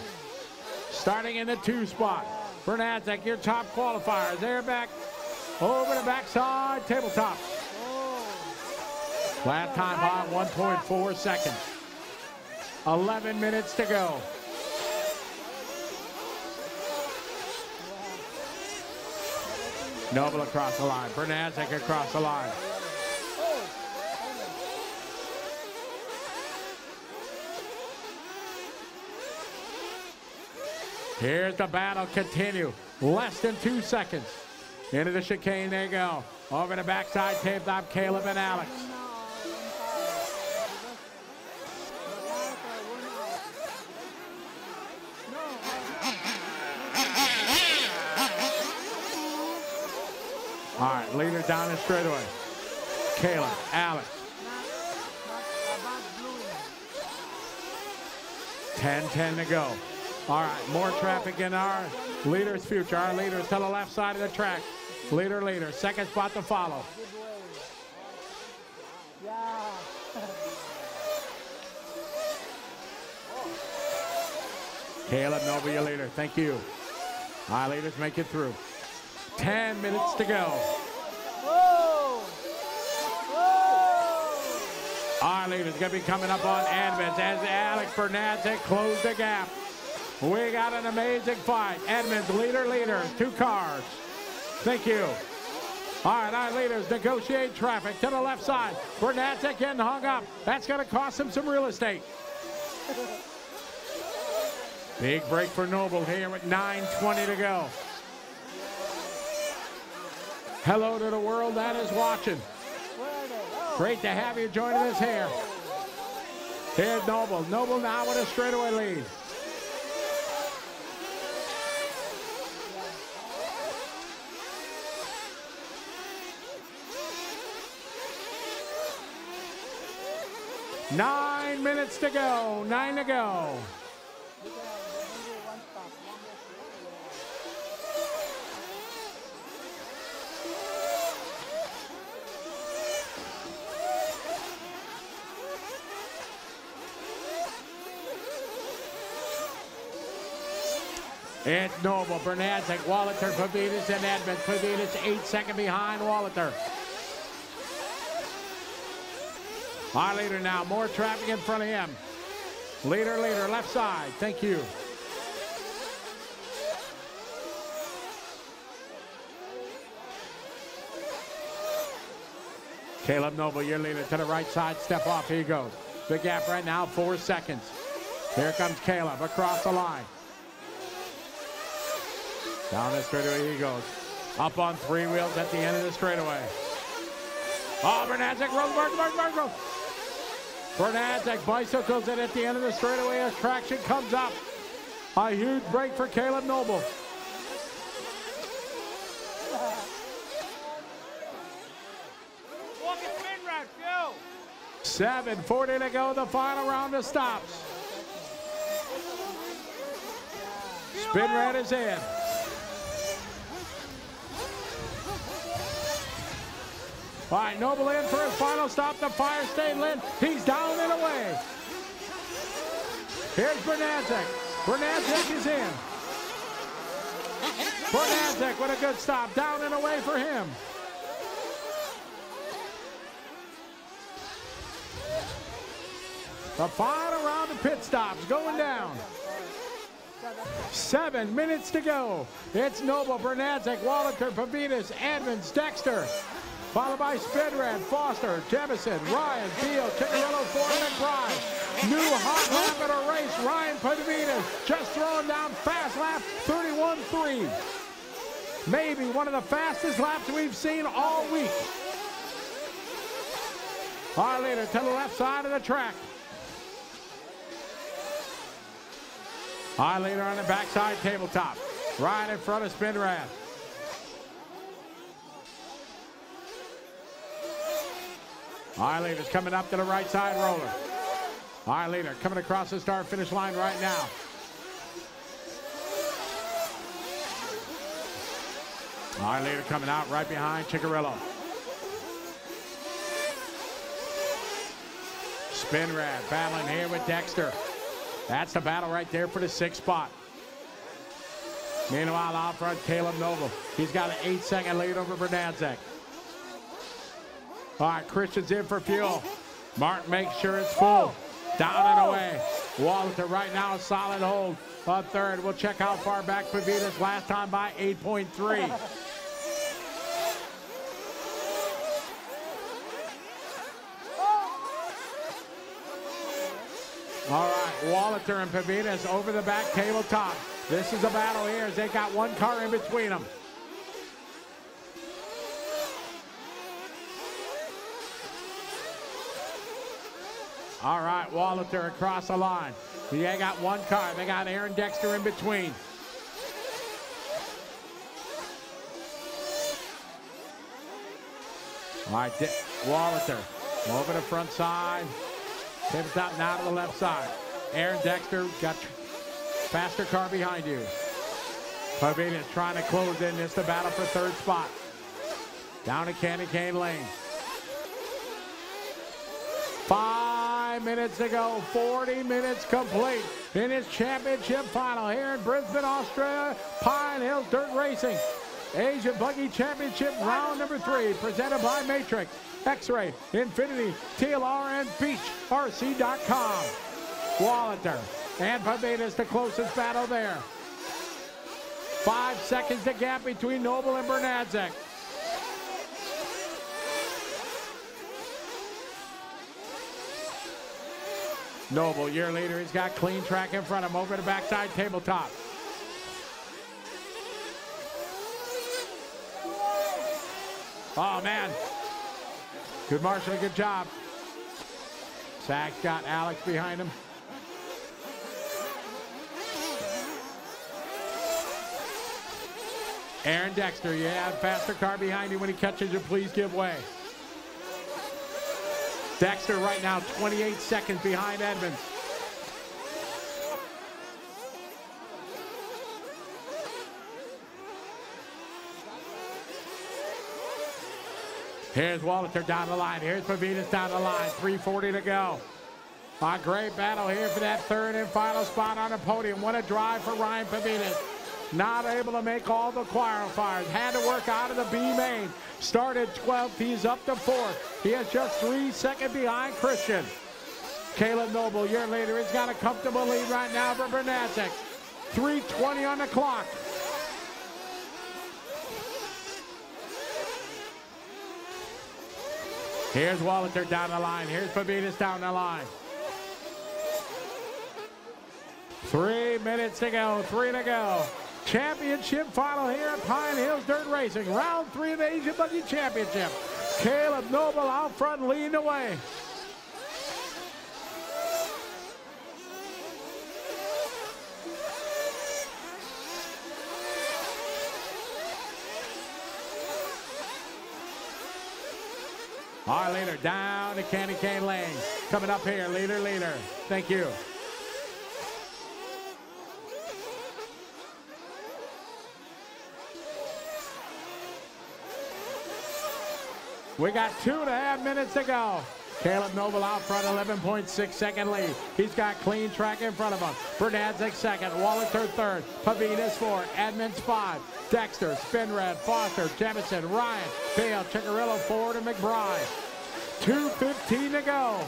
starting in the 2 spot. Bernadzik, your top qualifiers. They're back over the backside tabletop. Last time by 1.4 seconds. 11 minutes to go. Noble across the line. Bernadzik across the line. Here's the battle continue. Less than 2 seconds. Into the chicane they go. Over the backside tabletop, Caleb and Alex. All right, leader down the straightaway. Caleb, Alex. 10-10 to go. All right, more traffic in our leader's future. Our leader's to the left side of the track. Leader, second spot to follow. Yeah. Caleb Noble, your leader. Thank you. Our leaders make it through. 10 minutes to go. Whoa. Whoa. Our leader's going to be coming up on Edmonds as Alex Bernadzik closed the gap. We got an amazing fight. Edmonds, leader, 2 cars. Thank you. All right, our leaders negotiate traffic to the left side. Bernadzik getting hung up. That's going to cost him some real estate. Big break for Noble here with 9:20 to go. Hello to the world that is watching. Great to have you joining us here. Here's Noble. Noble now with a straightaway lead. Nine minutes to go. 9 to go. It's Noble, Bernadzik, Wallater, Pavitas, and Edmonds. Pavitas 8 seconds behind Wallater. Our leader now, more traffic in front of him. Leader, left side. Thank you. Caleb Noble, your leader, to the right side. Step off. Here he goes. The gap right now, 4 seconds. Here comes Caleb across the line. Down the straightaway he goes. Up on 3 wheels at the end of the straightaway. Oh, Bernadzik rolls. Bernadzik bicycles it at the end of the straightaway as traction comes up. A huge break for Caleb Noble. Walk and spin right, go. 7:40 to go, the final round of stops. Spin red is in. All right, Noble in for his final stop, the fire state limb. He's down and away. Here's Bernadzik. Bernadzik is in. Bernadzik with a good stop. Down and away for him. The final round of pit stops going down. 7 minutes to go. It's Noble, Bernadzik, Wallater, Pavitas, Edmonds, Dexter. Followed by Spinrad, Foster, Jemison, Ryan, Field, Ciccarello, Ford, McBride. New hot lap at a race. Ryan Pavitas just throwing down fast lap 31.3. Maybe one of the fastest laps we've seen all week. Our leader to the left side of the track. Our leader on the backside tabletop. Right in front of Spinrad. Our leader's coming up to the right side roller. Our leader coming across the start finish line right now. Our leader coming out right behind Ciccarello. Spinrad battling here with Dexter. That's the battle right there for the 6th spot. Meanwhile, out front, Caleb Noble. He's got an 8-second lead over Bernadzik. All right, Christian's in for fuel. Martin makes sure it's full. Down and away. Wallater right now, solid hold. Up third. We'll check how far back Pavitas last time by 8.3. All right, Wallater and Pavitas over the back tabletop. This is a battle here as they got one car in between them. All right, Wallater across the line. They got one car. They got Aaron Dexter in between. All right, Wallater over the front side. Tabletop now to the left side. Aaron Dexter got faster car behind you. Pavitas trying to close in. This is the battle for 3rd spot. Down to Candy Cane Lane. 5 minutes to go. 40 minutes complete in his championship final here in Brisbane, Australia. Pine Hills Dirt Racing. Asian Buggy Championship round number 3 presented by Matrix, X-Ray, Infinity, TLR, and BeachRC.com. Wallater and Pavitas the closest battle there. 5 seconds the gap between Noble and Bernadzik. Noble, your leader, he's got clean track in front of him over the backside tabletop. Oh, man. Good marshalling, good job. Zach's got Alex behind him. Aaron Dexter, yeah, faster car behind you. When he catches you, please give way. Dexter right now 28 seconds behind Edmonds. Here's Wallater down the line. Here's Pavitas down the line. 3:40 to go. A great battle here for that 3rd and final spot on the podium. What a drive for Ryan Pavitas. Not able to make all the qualifiers. Had to work out of the B main. Started 12th. He's up to 4th. He is just 3 seconds behind Christian. Caleb Noble, your leader, has got a comfortable lead right now for Bernadzik. 3:20 on the clock. Here's Wallater down the line. Here's Pavitas down the line. 3 minutes to go. 3 to go. Championship final here at Pine Hills Dirt Racing. Round 3 of the Asian Buggy Championship. Caleb Noble out front leading the way. Our leader down to Candy Cane Lane. Coming up here, leader. Thank you. We got 2.5 minutes to go. Caleb Noble out front, 11.6-second lead. He's got clean track in front of him. Bernadzik second, Wallater third, Pavitas fourth, Edmonds 5, Dexter, Spinrad, Foster, Jemison, Ryan, Bale, Chicarillo, Ford, and McBride. 2:15 to go.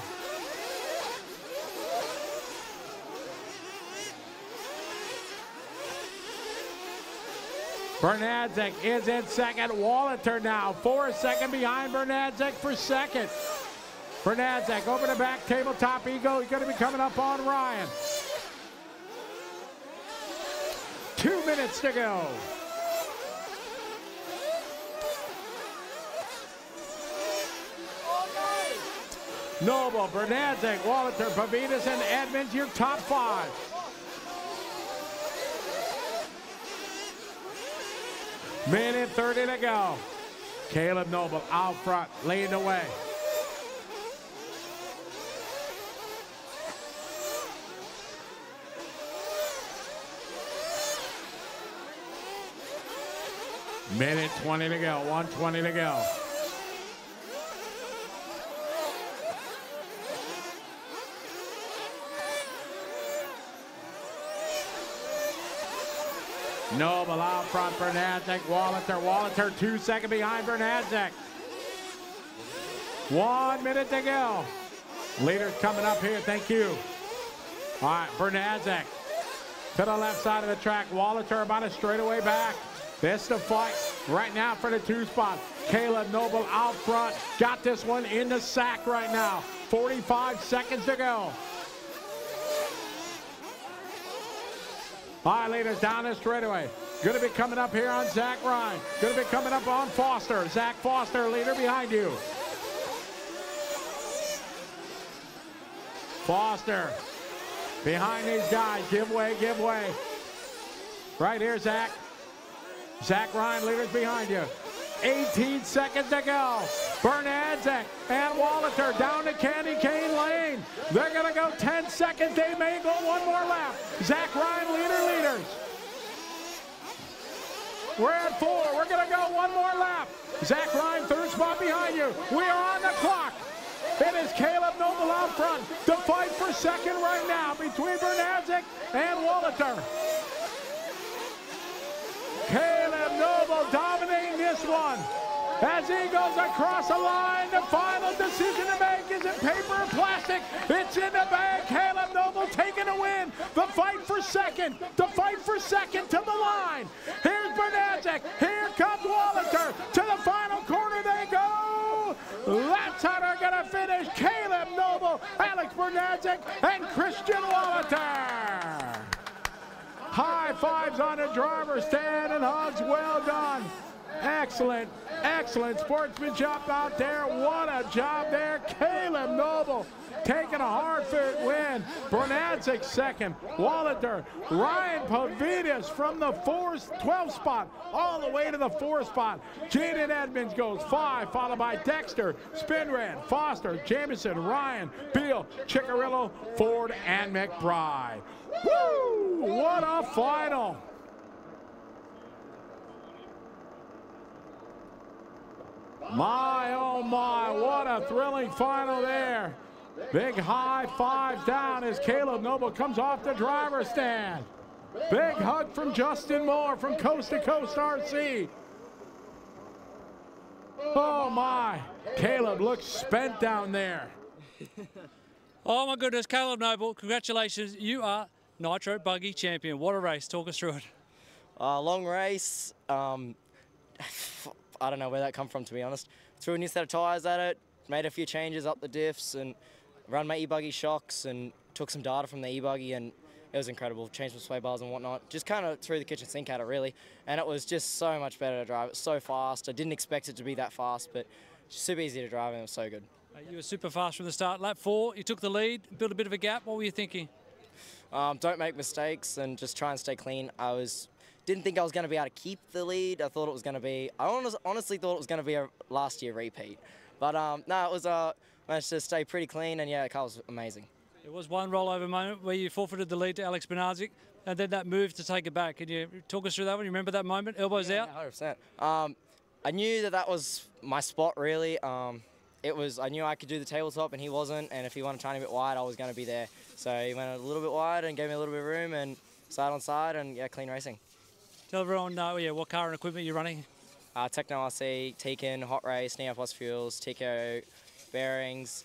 Bernadzik is in second. Wallater now 4 seconds behind Bernadzik for second. Bernadzik over the back tabletop eagle. He's going to be coming up on Ryan. 2 minutes to go. Noble, Bernadzik, Wallater, Pavitas, and Edmonds, your top 5. Minute 30 to go. Caleb Noble out front, leading the way. Minute 20 to go, 1:20 to go. Noble out front, Bernadzik, Wallater 2 seconds behind Bernadzik. 1 minute to go. Leaders coming up here, thank you. All right, Bernadzik to the left side of the track. Wallater about a straightaway back. This is the fight right now for the 2 spot. Caleb Noble out front, got this one in the sack right now. 45 seconds to go. All right, leaders, down this straightaway. Going to be coming up here on Zach Ryan. Going to be coming up on Foster. Zach Foster, leader behind you. Foster behind these guys. Give way, give way. Right here, Zach. Zach Ryan, leaders behind you. 18 seconds to go. Bernadzik and Wallater down to Candy Cane Lane. They're going to go 10 seconds. They may go one more lap. Zach Ryan, leaders. We're at 4. We're going to go one more lap. Zach Ryan, 3rd spot behind you. We are on the clock. It is Caleb Noble out front. The fight for second right now between Bernadzik and Wallater. Caleb Noble dominating this one. As he goes across the line, the final decision to make. Is it paper or plastic? It's in the bag. Caleb Noble taking a win. The fight for second. The fight for second to the line. Here's Bernadzik. Here comes Wallater. To the final corner they go. That's how they're going to finish. Caleb Noble, Alex Bernadzik, and Christian Wallater. High fives on the driver's stand and hugs. Well done. Excellent, excellent sportsmanship out there. What a job there. Caleb Noble taking a hard-fought win. Bernadzik second. Wallater, Ryan Pavitas from the 12th spot all the way to the 4th spot. Jaden Edmonds goes 5, followed by Dexter, Spinrad, Foster, Jamison, Ryan, Beal, Chicarillo, Ford, and McBride. Woo! What a final. My, oh my, what a thrilling final there. Big high fives down as Caleb Noble comes off the driver's stand. Big hug from Justin Moore from Coast to Coast RC. Oh my, Caleb looks spent down there. Oh my goodness, Caleb Noble, congratulations. You are Nitro Buggy champion. What a race. Talk us through it. Long race. I don't know where that come from, to be honest. Threw a new set of tyres at it, made a few changes up the diffs, and ran my e-buggy shocks and took some data from the e-buggy, and it was incredible. Changed some sway bars and whatnot. Just kind of threw the kitchen sink at it, really. And it was just so much better to drive. It was so fast. I didn't expect it to be that fast, but super easy to drive, and it was so good. You were super fast from the start. Lap 4, you took the lead, built a bit of a gap. What were you thinking? Don't make mistakes and just try and stay clean. Didn't think I was going to be able to keep the lead. I thought it was going to be, I honestly thought it was going to be a last year repeat. But no, it was, managed to stay pretty clean, and yeah, the car was amazing. There was one rollover moment where you forfeited the lead to Alex Bernadzik, and then that move to take it back. Can you talk us through that one? You remember that moment? Elbows out? Yeah, 100%. I knew that was my spot, really. I knew I could do the tabletop and he wasn't, and if he went a tiny bit wide, I was going to be there. So he went a little bit wide and gave me a little bit of room and side on side and yeah, clean racing. Tell everyone what car and equipment you're running. Techno RC, Tekin, Hot Race, Neo Plus Fuels, Tico, bearings.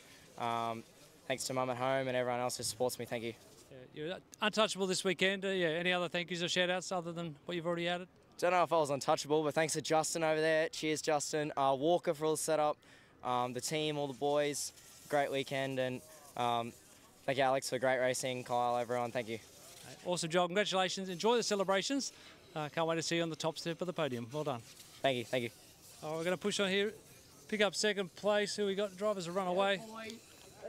Thanks to Mum at home and everyone else who supports me. Thank you. Yeah, you're untouchable this weekend. Any other thank yous or shout outs other than what you've already added? Don't know if I was untouchable, but thanks to Justin over there. Cheers, Justin. Walker for all the setup. The team, all the boys. Great weekend. And thank you, Alex, for great racing. Kyle, everyone, thank you. Awesome job. Congratulations. Enjoy the celebrations. Can't wait to see you on the top step of the podium. Well done. Thank you, thank you. We're going to push on here. Pick up second place. Who we got? Drivers have run away.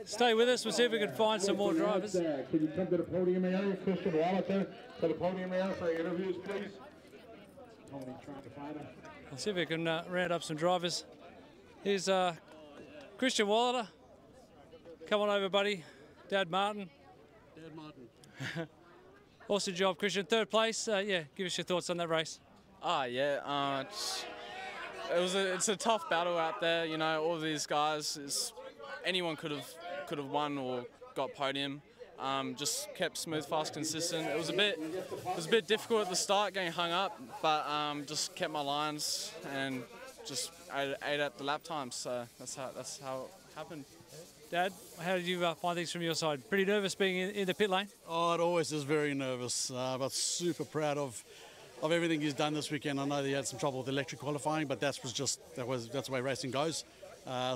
Stay with us. We'll see if we can find some more drivers. Can you come to the podium area, Christian Wallace, to the podium area for interviews, please? Tony trying to find him. We'll see if we can round up some drivers. Here's Christian Wallace. Come on over, buddy. Dad Martin. Dad Martin. Awesome job, Christian. Third place. Give us your thoughts on that race. It's a tough battle out there. You know, all these guys. Anyone could have won or got podium. Just kept smooth, fast, consistent. It was a bit difficult at the start, getting hung up, but just kept my lines and just ate at the lap times. So that's how it happened. Dad, how did you find things from your side? Pretty nervous being in the pit lane? Oh, it always is very nervous, but super proud of everything he's done this weekend. I know that he had some trouble with electric qualifying, but that's the way racing goes.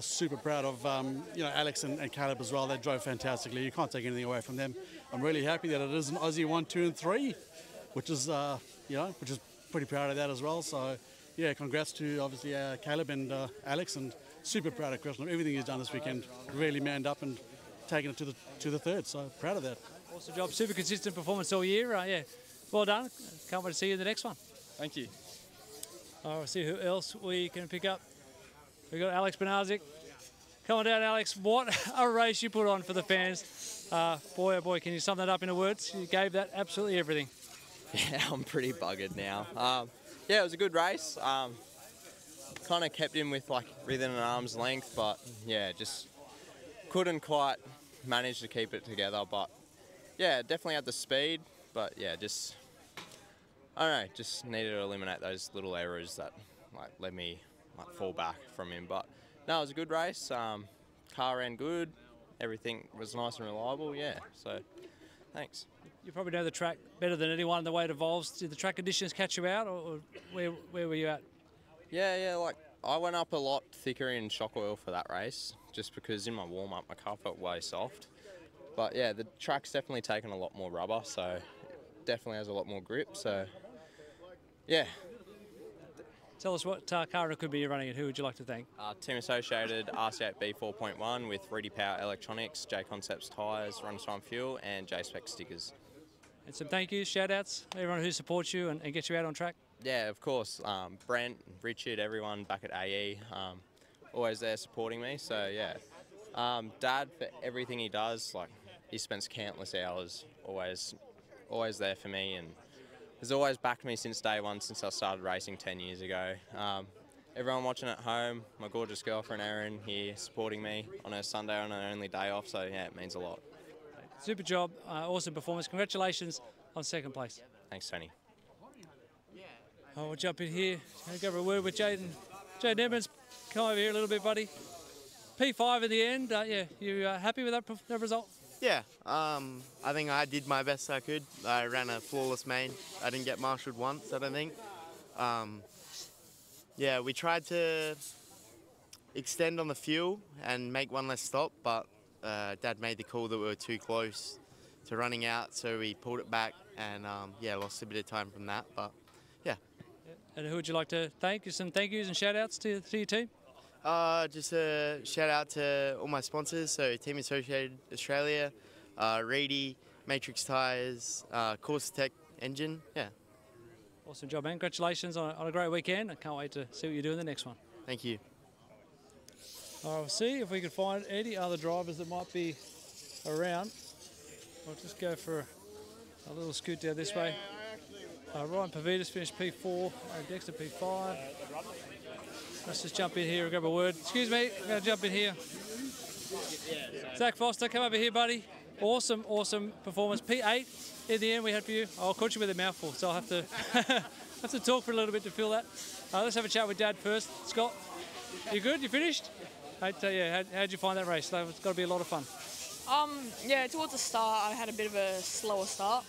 Super proud of Alex and Caleb as well. They drove fantastically. You can't take anything away from them. I'm really happy that it is an Aussie 1, 2, and 3, which is pretty proud of that as well. So yeah, congrats to obviously Caleb and Alex, and super proud of Christian. Everything he's done this weekend, really manned up and taken it to the third. So proud of that. Awesome job. Super consistent performance all year. Well done. Can't wait to see you in the next one. Thank you. We'll see who else we can pick up. We've got Alex Benazik. Come on down, Alex. What a race you put on for the fans. Boy, oh boy, can you sum that up into words? You gave that absolutely everything. Yeah, I'm pretty buggered now. It was a good race. Kind of kept him with within an arm's length, but yeah, just couldn't quite manage to keep it together. But yeah, definitely had the speed, but yeah, I don't know, just needed to eliminate those little errors that let me fall back from him. But no, it was a good race. Car ran good. Everything was nice and reliable. Yeah, so thanks. You probably know the track better than anyone, the way it evolves. Did the track conditions catch you out, or where were you at? Yeah, I went up a lot thicker in shock oil for that race, just because in my warm-up my car felt way soft. But yeah, the track's definitely taken a lot more rubber, so it definitely has a lot more grip. So yeah. Tell us what car and equipment you're running and who would you like to thank? Team Associated RC8B 4.1 with Reedy Power Electronics, J Concepts tyres, Runtime Fuel, and J Spec stickers. And some thank yous, shout outs, everyone who supports you and gets you out on track. Yeah, of course. Brent, Richard, everyone back at AE, always there supporting me. So yeah, Dad for everything he does. He spends countless hours, always there for me, and has always backed me since day one, since I started racing 10 years ago. Everyone watching at home, my gorgeous girlfriend Erin here supporting me on her Sunday on her only day off. So yeah, it means a lot. Super job, awesome performance. Congratulations on second place. Thanks, Tony. We'll jump in here. Go for a word with Jaden. Jaden Edmonds, come over here a little bit, buddy. P5 in the end. You happy with that result? Yeah, I think I did my best I could. I ran a flawless main. I didn't get marshalled once, I don't think. We tried to extend on the fuel and make one less stop, but Dad made the call that we were too close to running out, so we pulled it back and lost a bit of time from that. But yeah. And who would you like to thank? Some thank yous and shout outs to your team? Just a shout out to all my sponsors, so Team Associated Australia, Reedy, Matrix Tyres, Course Tech Engine, yeah. Awesome job, man. Congratulations on a great weekend. I can't wait to see what you do in the next one. Thank you. We'll see if we can find any other drivers that might be around. I'll just go for a little scoot down this way. Ryan Pavitas finished P4, Dexter P5. Let's just jump in here and grab a word. Excuse me, I'm going to jump in here. Zach Foster, come over here, buddy. Awesome, awesome performance. P8 in the end we had for you. I'll caught you with a mouthful, so I'll have to have to talk for a little bit to feel that. Let's have a chat with Dad first. Scott, you good? You finished? Yeah, how'd you find that race? It's got to be a lot of fun. Yeah, towards the start, I had a bit of a slower start.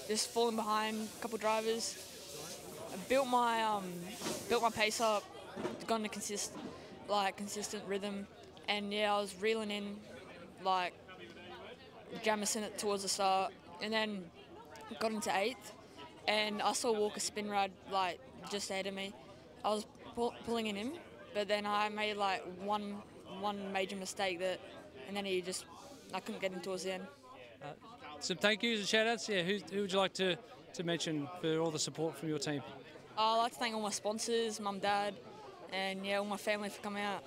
Just falling behind a couple drivers. I built my pace up, got in a consistent rhythm, and yeah, I was reeling in, like Jamison towards the start, and then got into 8th, and I saw Walker spin ride like just ahead of me. I was pulling in him, but then I made like one major mistake and then I couldn't get him towards the end. Some thank yous and shout outs. Yeah, who would you like to mention for all the support from your team? I'd like to thank all my sponsors, Mum, Dad, and yeah, all my family for coming out.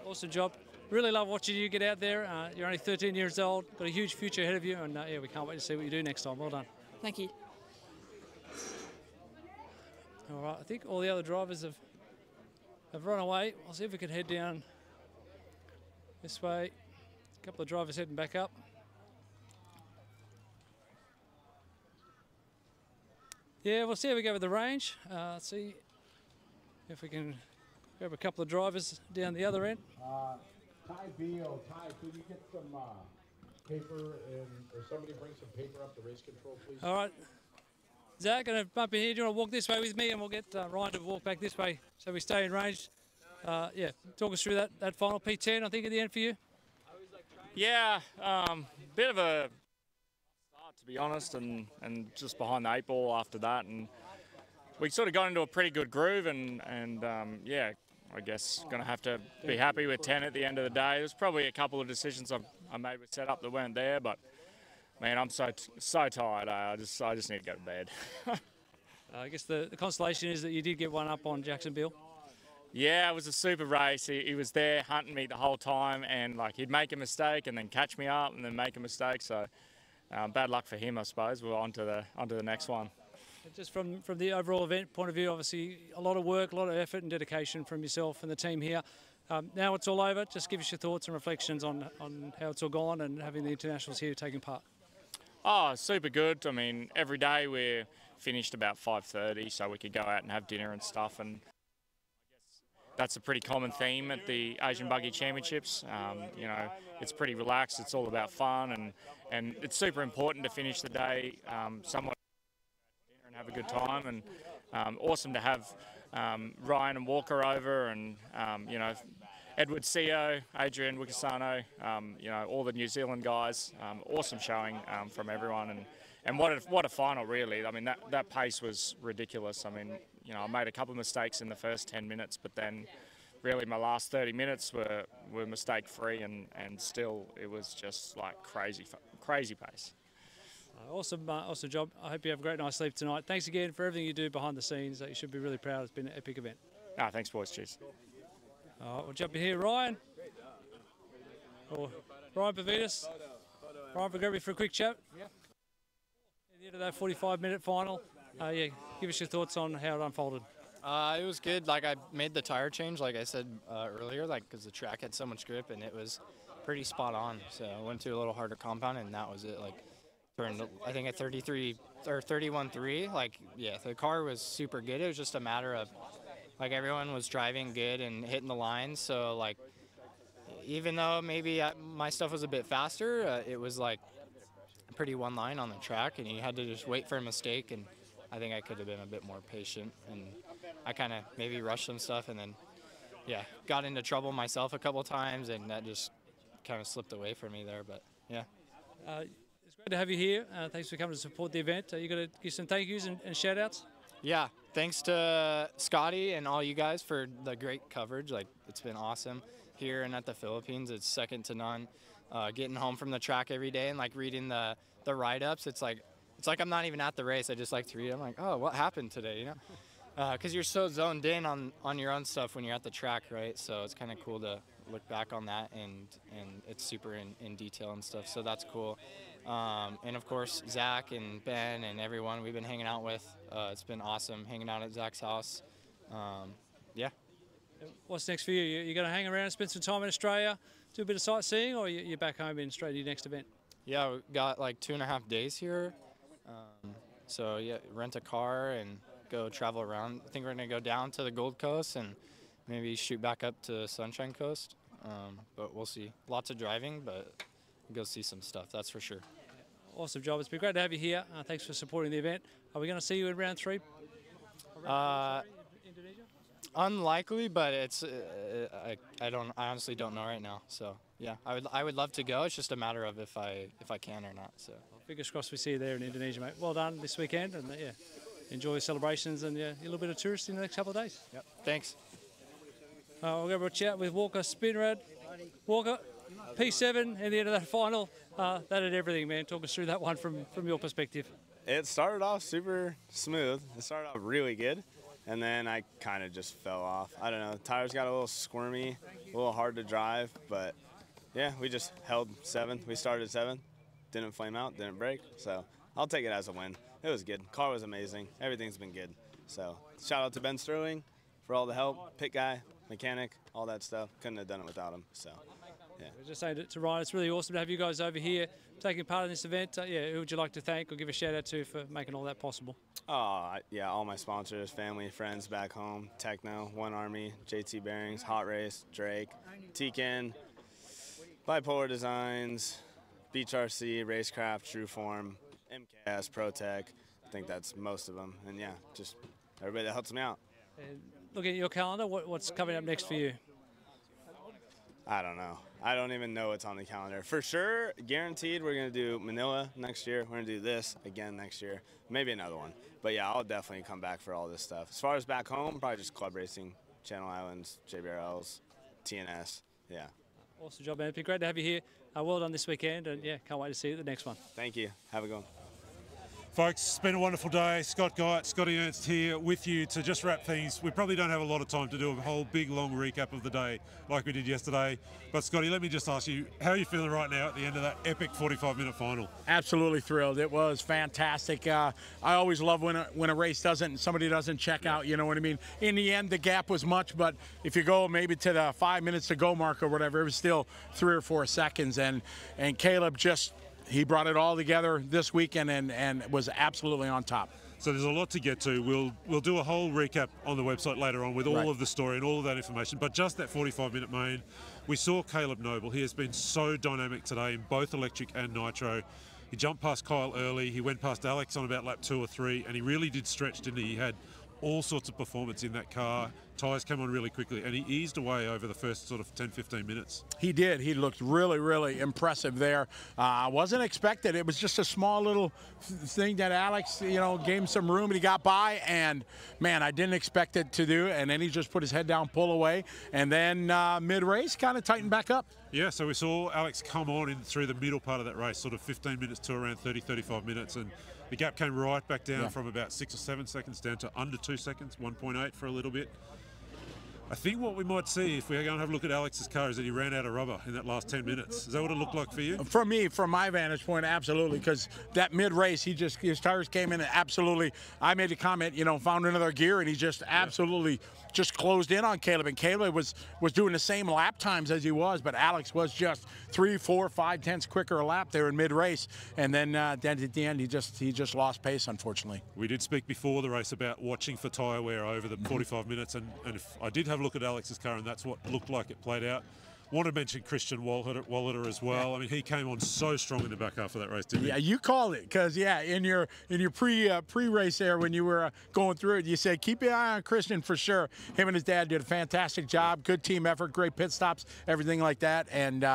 Awesome job. Really love watching you get out there. You're only 13 years old, got a huge future ahead of you, and yeah, we can't wait to see what you do next time. Well done. Thank you. All right, I think all the other drivers have run away. I'll see if we can head down this way. A couple of drivers heading back up. Yeah, we'll see how we go with the range. See if we can grab a couple of drivers down the other end. Ty Beal, Ty, can you get some paper or somebody bring some paper up to race control, please? All right. Zach, going to bump in here. Do you want to walk this way with me, and we'll get Ryan to walk back this way so we stay in range. Yeah, talk us through that final P10, I think, at the end for you. Yeah, bit of a start, to be honest, and just behind the 8 ball after that. And we sort of got into a pretty good groove, and yeah, I guess going to have to be happy with 10 at the end of the day. There's probably a couple of decisions I made with setup that weren't there, but man, I'm so tired. I just need to go to bed. I guess the consolation is that you did get one up on Jacksonville. Yeah, it was a super race. He was there hunting me the whole time, and like he'd make a mistake and then catch me up and then make a mistake. So bad luck for him, I suppose. We're on to the next one. Just from the overall event point of view, obviously a lot of work, a lot of effort and dedication from yourself and the team here. Now it's all over. Just give us your thoughts and reflections on how it's all gone and having the internationals here taking part. Oh, super good. I mean, every day we're finished about 5:30, so we could go out and have dinner and stuff. And I guess that's a pretty common theme at the Asian Buggy Championships. You know, it's pretty relaxed. It's all about fun, and it's super important to finish the day somewhat dinner and have a good time. And awesome to have Ryan and Walker over, and you know, Edward Seo, Adrian Wikisano, you know, all the New Zealand guys. Awesome showing from everyone, and what a final, really. I mean, that pace was ridiculous. I mean, you know, I made a couple of mistakes in the first 10 minutes, but then really my last 30 minutes were mistake-free, and still it was just like crazy pace. Awesome job. I hope you have a great night's sleep tonight. Thanks again for everything you do behind the scenes. You should be really proud. It's been an epic event. Thanks, boys. Cheers. We'll jump in here, Ryan. Or Ryan Pavitas. Ryan, grab me for a quick chat. Yeah. At the end of that 45-minute final, yeah, give us your thoughts on how it unfolded. It was good. Like, I made the tire change, like I said earlier, like because the track had so much grip and it was pretty spot on. So I went to a little harder compound, and that was it. Like, turned, I think at 33 or 31.3. Like, yeah, the car was super good. It was just a matter of, like, everyone was driving good and hitting the lines. So, like, even though maybe my stuff was a bit faster, it was, like, pretty one line on the track, and you had to just wait for a mistake. And I think I could have been a bit more patient. And I kind of maybe rushed some stuff, and then, yeah, got into trouble myself a couple times, and that just kind of slipped away from me there. But, yeah. It's great to have you here. Thanks for coming to support the event. You got to give some thank yous and shout outs? Yeah, thanks to Scotty and all you guys for the great coverage. Like, it's been awesome here and at the Philippines. It's second to none. Getting home from the track every day and, like, reading the write-ups, it's like I'm not even at the race. I just like to read. I'm like, oh, what happened today, you know? Because you're so zoned in on your own stuff when you're at the track, right? So it's kind of cool to look back on that, and it's super in detail and stuff. So that's cool. And of course, Zach and Ben and everyone we've been hanging out with. It's been awesome hanging out at Zach's house. Yeah, What's next for you? You going to hang around and spend some time in Australia, do a bit of sightseeing, or you're back home in straight to your next event? Yeah, we got like 2.5 days here. So yeah, rent a car and go travel around. I think we're gonna go down to the Gold Coast and maybe shoot back up to Sunshine Coast. But we'll see. Lots of driving, but go see some stuff, that's for sure. Awesome job. It's been great to have you here. Thanks for supporting the event. Are we going to see you in round 3? Unlikely, but it's I honestly don't know right now. So yeah, I would love to go. It's just a matter of if I can or not. So Fingers crossed we see you there in Indonesia, mate. Well done this weekend, and yeah, enjoy the celebrations and a little bit of tourist in the next couple of days. Yep. Thanks. We'll go for a chat with Walker Spinrad. Walker, P7 at the end of that final. That had everything, man. Talk us through that one from your perspective. It started off super smooth. It started off really good, and then I kind of just fell off. I don't know. The tires got a little squirmy, a little hard to drive, but yeah, we just held 7th. We started 7th, didn't flame out, didn't break, so I'll take it as a win. It was good. Car was amazing. Everything's been good. So shout out to Ben Sterling for all the help, pit guy, mechanic, all that stuff. Couldn't have done it without him. So yeah. Just saying to Ryan, it's really awesome to have you guys over here taking part in this event. Yeah, who would you like to thank or give a shout out to for making all that possible? Yeah, all my sponsors, family, friends back home, Techno, One Army, JT Bearings, Hot Race, Drake, Tekin, Bipolar Designs, Beach RC, Racecraft, Trueform, MKS, ProTech. I think that's most of them. And yeah, just everybody that helps me out. And looking at your calendar, what's coming up next for you? I don't know. I don't even know what's on the calendar. For sure, guaranteed, we're going to do Manila next year. We're going to do this again next year. Maybe another one. But yeah, I'll definitely come back for all this stuff. As far as back home, probably just club racing, Channel Islands, JBRLs, TNS. Yeah. Awesome job, man. It's been great to have you here. Well done this weekend, and yeah, can't wait to see you at the next one. Thank you. Have a good one. Folks, it's been a wonderful day. Scott Guyot, Scotty Ernst here with you to just wrap things. We probably don't have a lot of time to do a whole big long recap of the day like we did yesterday. But Scotty, let me just ask you, how are you feeling right now at the end of that epic 45-minute final? Absolutely thrilled. It was fantastic. I always love when a race somebody doesn't check out, you know what I mean? In the end, the gap was much, but if you go maybe to the 5 minutes to go mark or whatever, it was still 3 or 4 seconds. And Caleb he brought it all together this weekend and was absolutely on top. So there's a lot to get to. We'll do a whole recap on the website later on with all of the story and all of that information. But just that 45-minute main, we saw Caleb Noble. He has been so dynamic today in both electric and nitro. He jumped past Kyle early. He went past Alex on about lap 2 or 3, and he really did stretch, didn't he? He had all sorts of performance in that car. Tyres came on really quickly, and he eased away over the first sort of 10-15 minutes. He did. He looked really, really impressive there. Wasn't expected. It was just a small little thing that Alex, gave him some room, and he got by. And man, I didn't expect it to do. And then he just put his head down, pull away, and then mid-race kind of tightened back up. Yeah, so we saw Alex come on in through the middle part of that race, sort of 15 minutes to around 30-35 minutes, and the gap came right back down from about 6 or 7 seconds down to under 2 seconds, 1.8 for a little bit. I think what we might see if we're going to have a look at Alex's car is that he ran out of rubber in that last 10 minutes. Is that what it looked like for you? For me, from my vantage point, absolutely, because that mid-race, his tires came in and absolutely, I made a comment, found another gear, and he just absolutely just closed in on Caleb. And Caleb was doing the same lap times as he was, but Alex was just 3, 4, 5 tenths quicker a lap there in mid-race. And then at the end, he just lost pace, unfortunately. We did speak before the race about watching for tyre wear over the 45 minutes, and if I did have a look at Alex's car, and that's what looked like it played out. Want to mention Christian Walleter as well. I mean, he came on so strong in the back half of that race, didn't he? Yeah, you called it, because in your pre-race there when you were going through it, you said keep an eye on Christian for sure. Him and his dad did a fantastic job, good team effort, great pit stops, everything like that, and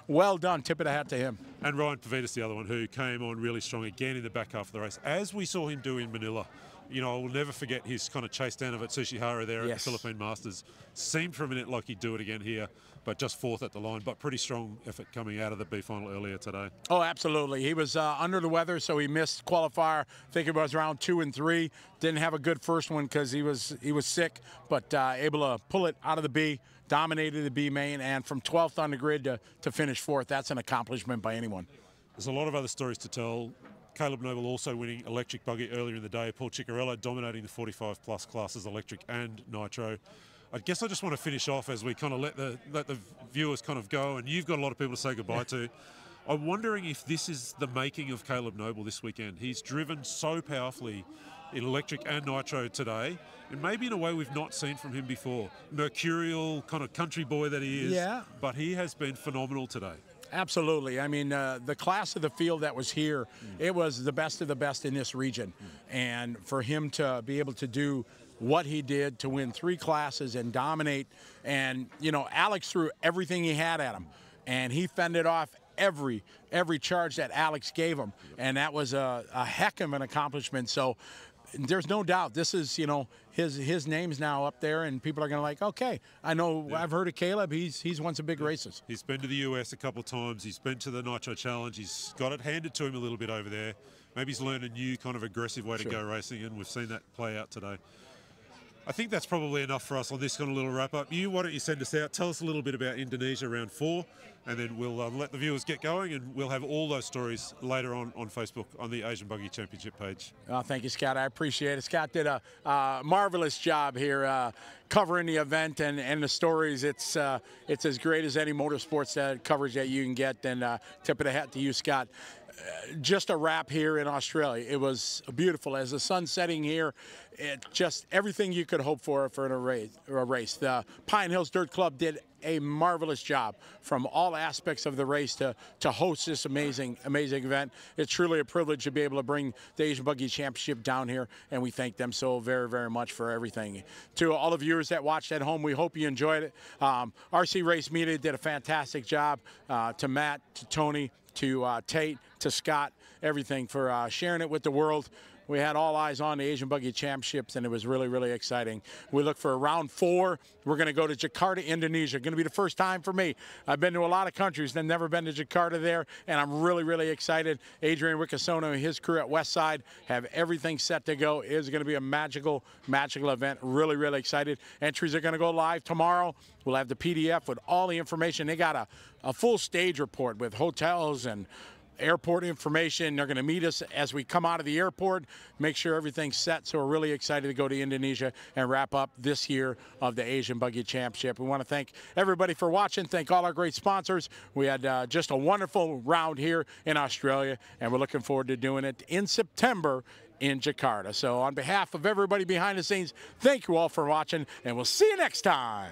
well done. Tip of the hat to him. And Ryan Pavitas, the other one, who came on really strong again in the back half of the race, as we saw him do in Manila. I will never forget his kind of chase down of Atsushihara there at the Philippine Masters. Seemed for a minute like he'd do it again here, but just 4th at the line. But pretty strong effort coming out of the B final earlier today. Oh, absolutely. He was under the weather, so he missed qualifier. I think it was round 2 and 3. Didn't have a good first one because he was sick, but able to pull it out of the B. Dominated the B main, and from 12th on the grid to finish 4th. That's an accomplishment by anyone. There's a lot of other stories to tell. Caleb Noble also winning electric buggy earlier in the day. Paul Ciccarello dominating the 45+ classes, electric and nitro. I guess I just want to finish off as we kind of let the viewers kind of go, and you've got a lot of people to say goodbye to. I'm wondering if this is the making of Caleb Noble this weekend. He's driven so powerfully in electric and nitro today, and maybe in a way we've not seen from him before. Mercurial, kind of country boy that he is, Yeah. but he has been phenomenal today. Absolutely. I mean, the class of the field that was here, it was the best of the best in this region. And for him to be able to do what he did, to win 3 classes and dominate, and, you know, Alex threw everything he had at him, and he fended off every charge that Alex gave him, and that was a heck of an accomplishment. So there's no doubt this is, you know, his name's now up there, and people are going to like, okay, I know, I've heard of Caleb. He's won some big races. He's been to the US a couple of times. He's been to the Nitro Challenge. He's got it handed to him a little bit over there. Maybe he's learned a new kind of aggressive way to go racing, and we've seen that play out today. I think that's probably enough for us on this kind of little wrap-up. Why don't you send us out? Tell us a little bit about Indonesia round 4, and then we'll let the viewers get going, and we'll have all those stories later on Facebook on the Asian Buggy Championship page. Oh, thank you, Scott. I appreciate it. Scott did a marvelous job here covering the event and the stories. It's as great as any motorsports coverage that you can get, and tip of the hat to you, Scott. Just a wrap here in Australia. It was beautiful. As the sun's setting here, it just everything you could hope for a race. The Pine Hills Dirt Club did a marvelous job from all aspects of the race to host this amazing event. It's truly a privilege to be able to bring the Asian Buggy Championship down here, and we thank them so very, very much for everything. To all the viewers that watched at home, we hope you enjoyed it. RC Race Media did a fantastic job. To Matt, to Tony, to Tate, to Scott, everything for sharing it with the world. We had all eyes on the Asian Buggy Championships, and it was really, really exciting. We look for round 4. We're going to go to Jakarta, Indonesia. Going to be the first time for me. I've been to a lot of countries, and never been to Jakarta there, and I'm really, really excited. Adrian Riccosono and his crew at Westside have everything set to go. It is going to be a magical event. Really, really excited. Entries are going to go live tomorrow. We'll have the PDF with all the information. They got a full stage report with hotels and airport information. They're going to meet us as we come out of the airport, make sure everything's set. So we're really excited to go to Indonesia and wrap up this year of the Asian Buggy Championship. We want to thank everybody for watching. Thank all our great sponsors. We had just a wonderful round here in Australia, and we're looking forward to doing it in September in Jakarta. So on behalf of everybody behind the scenes, thank you all for watching, and we'll see you next time.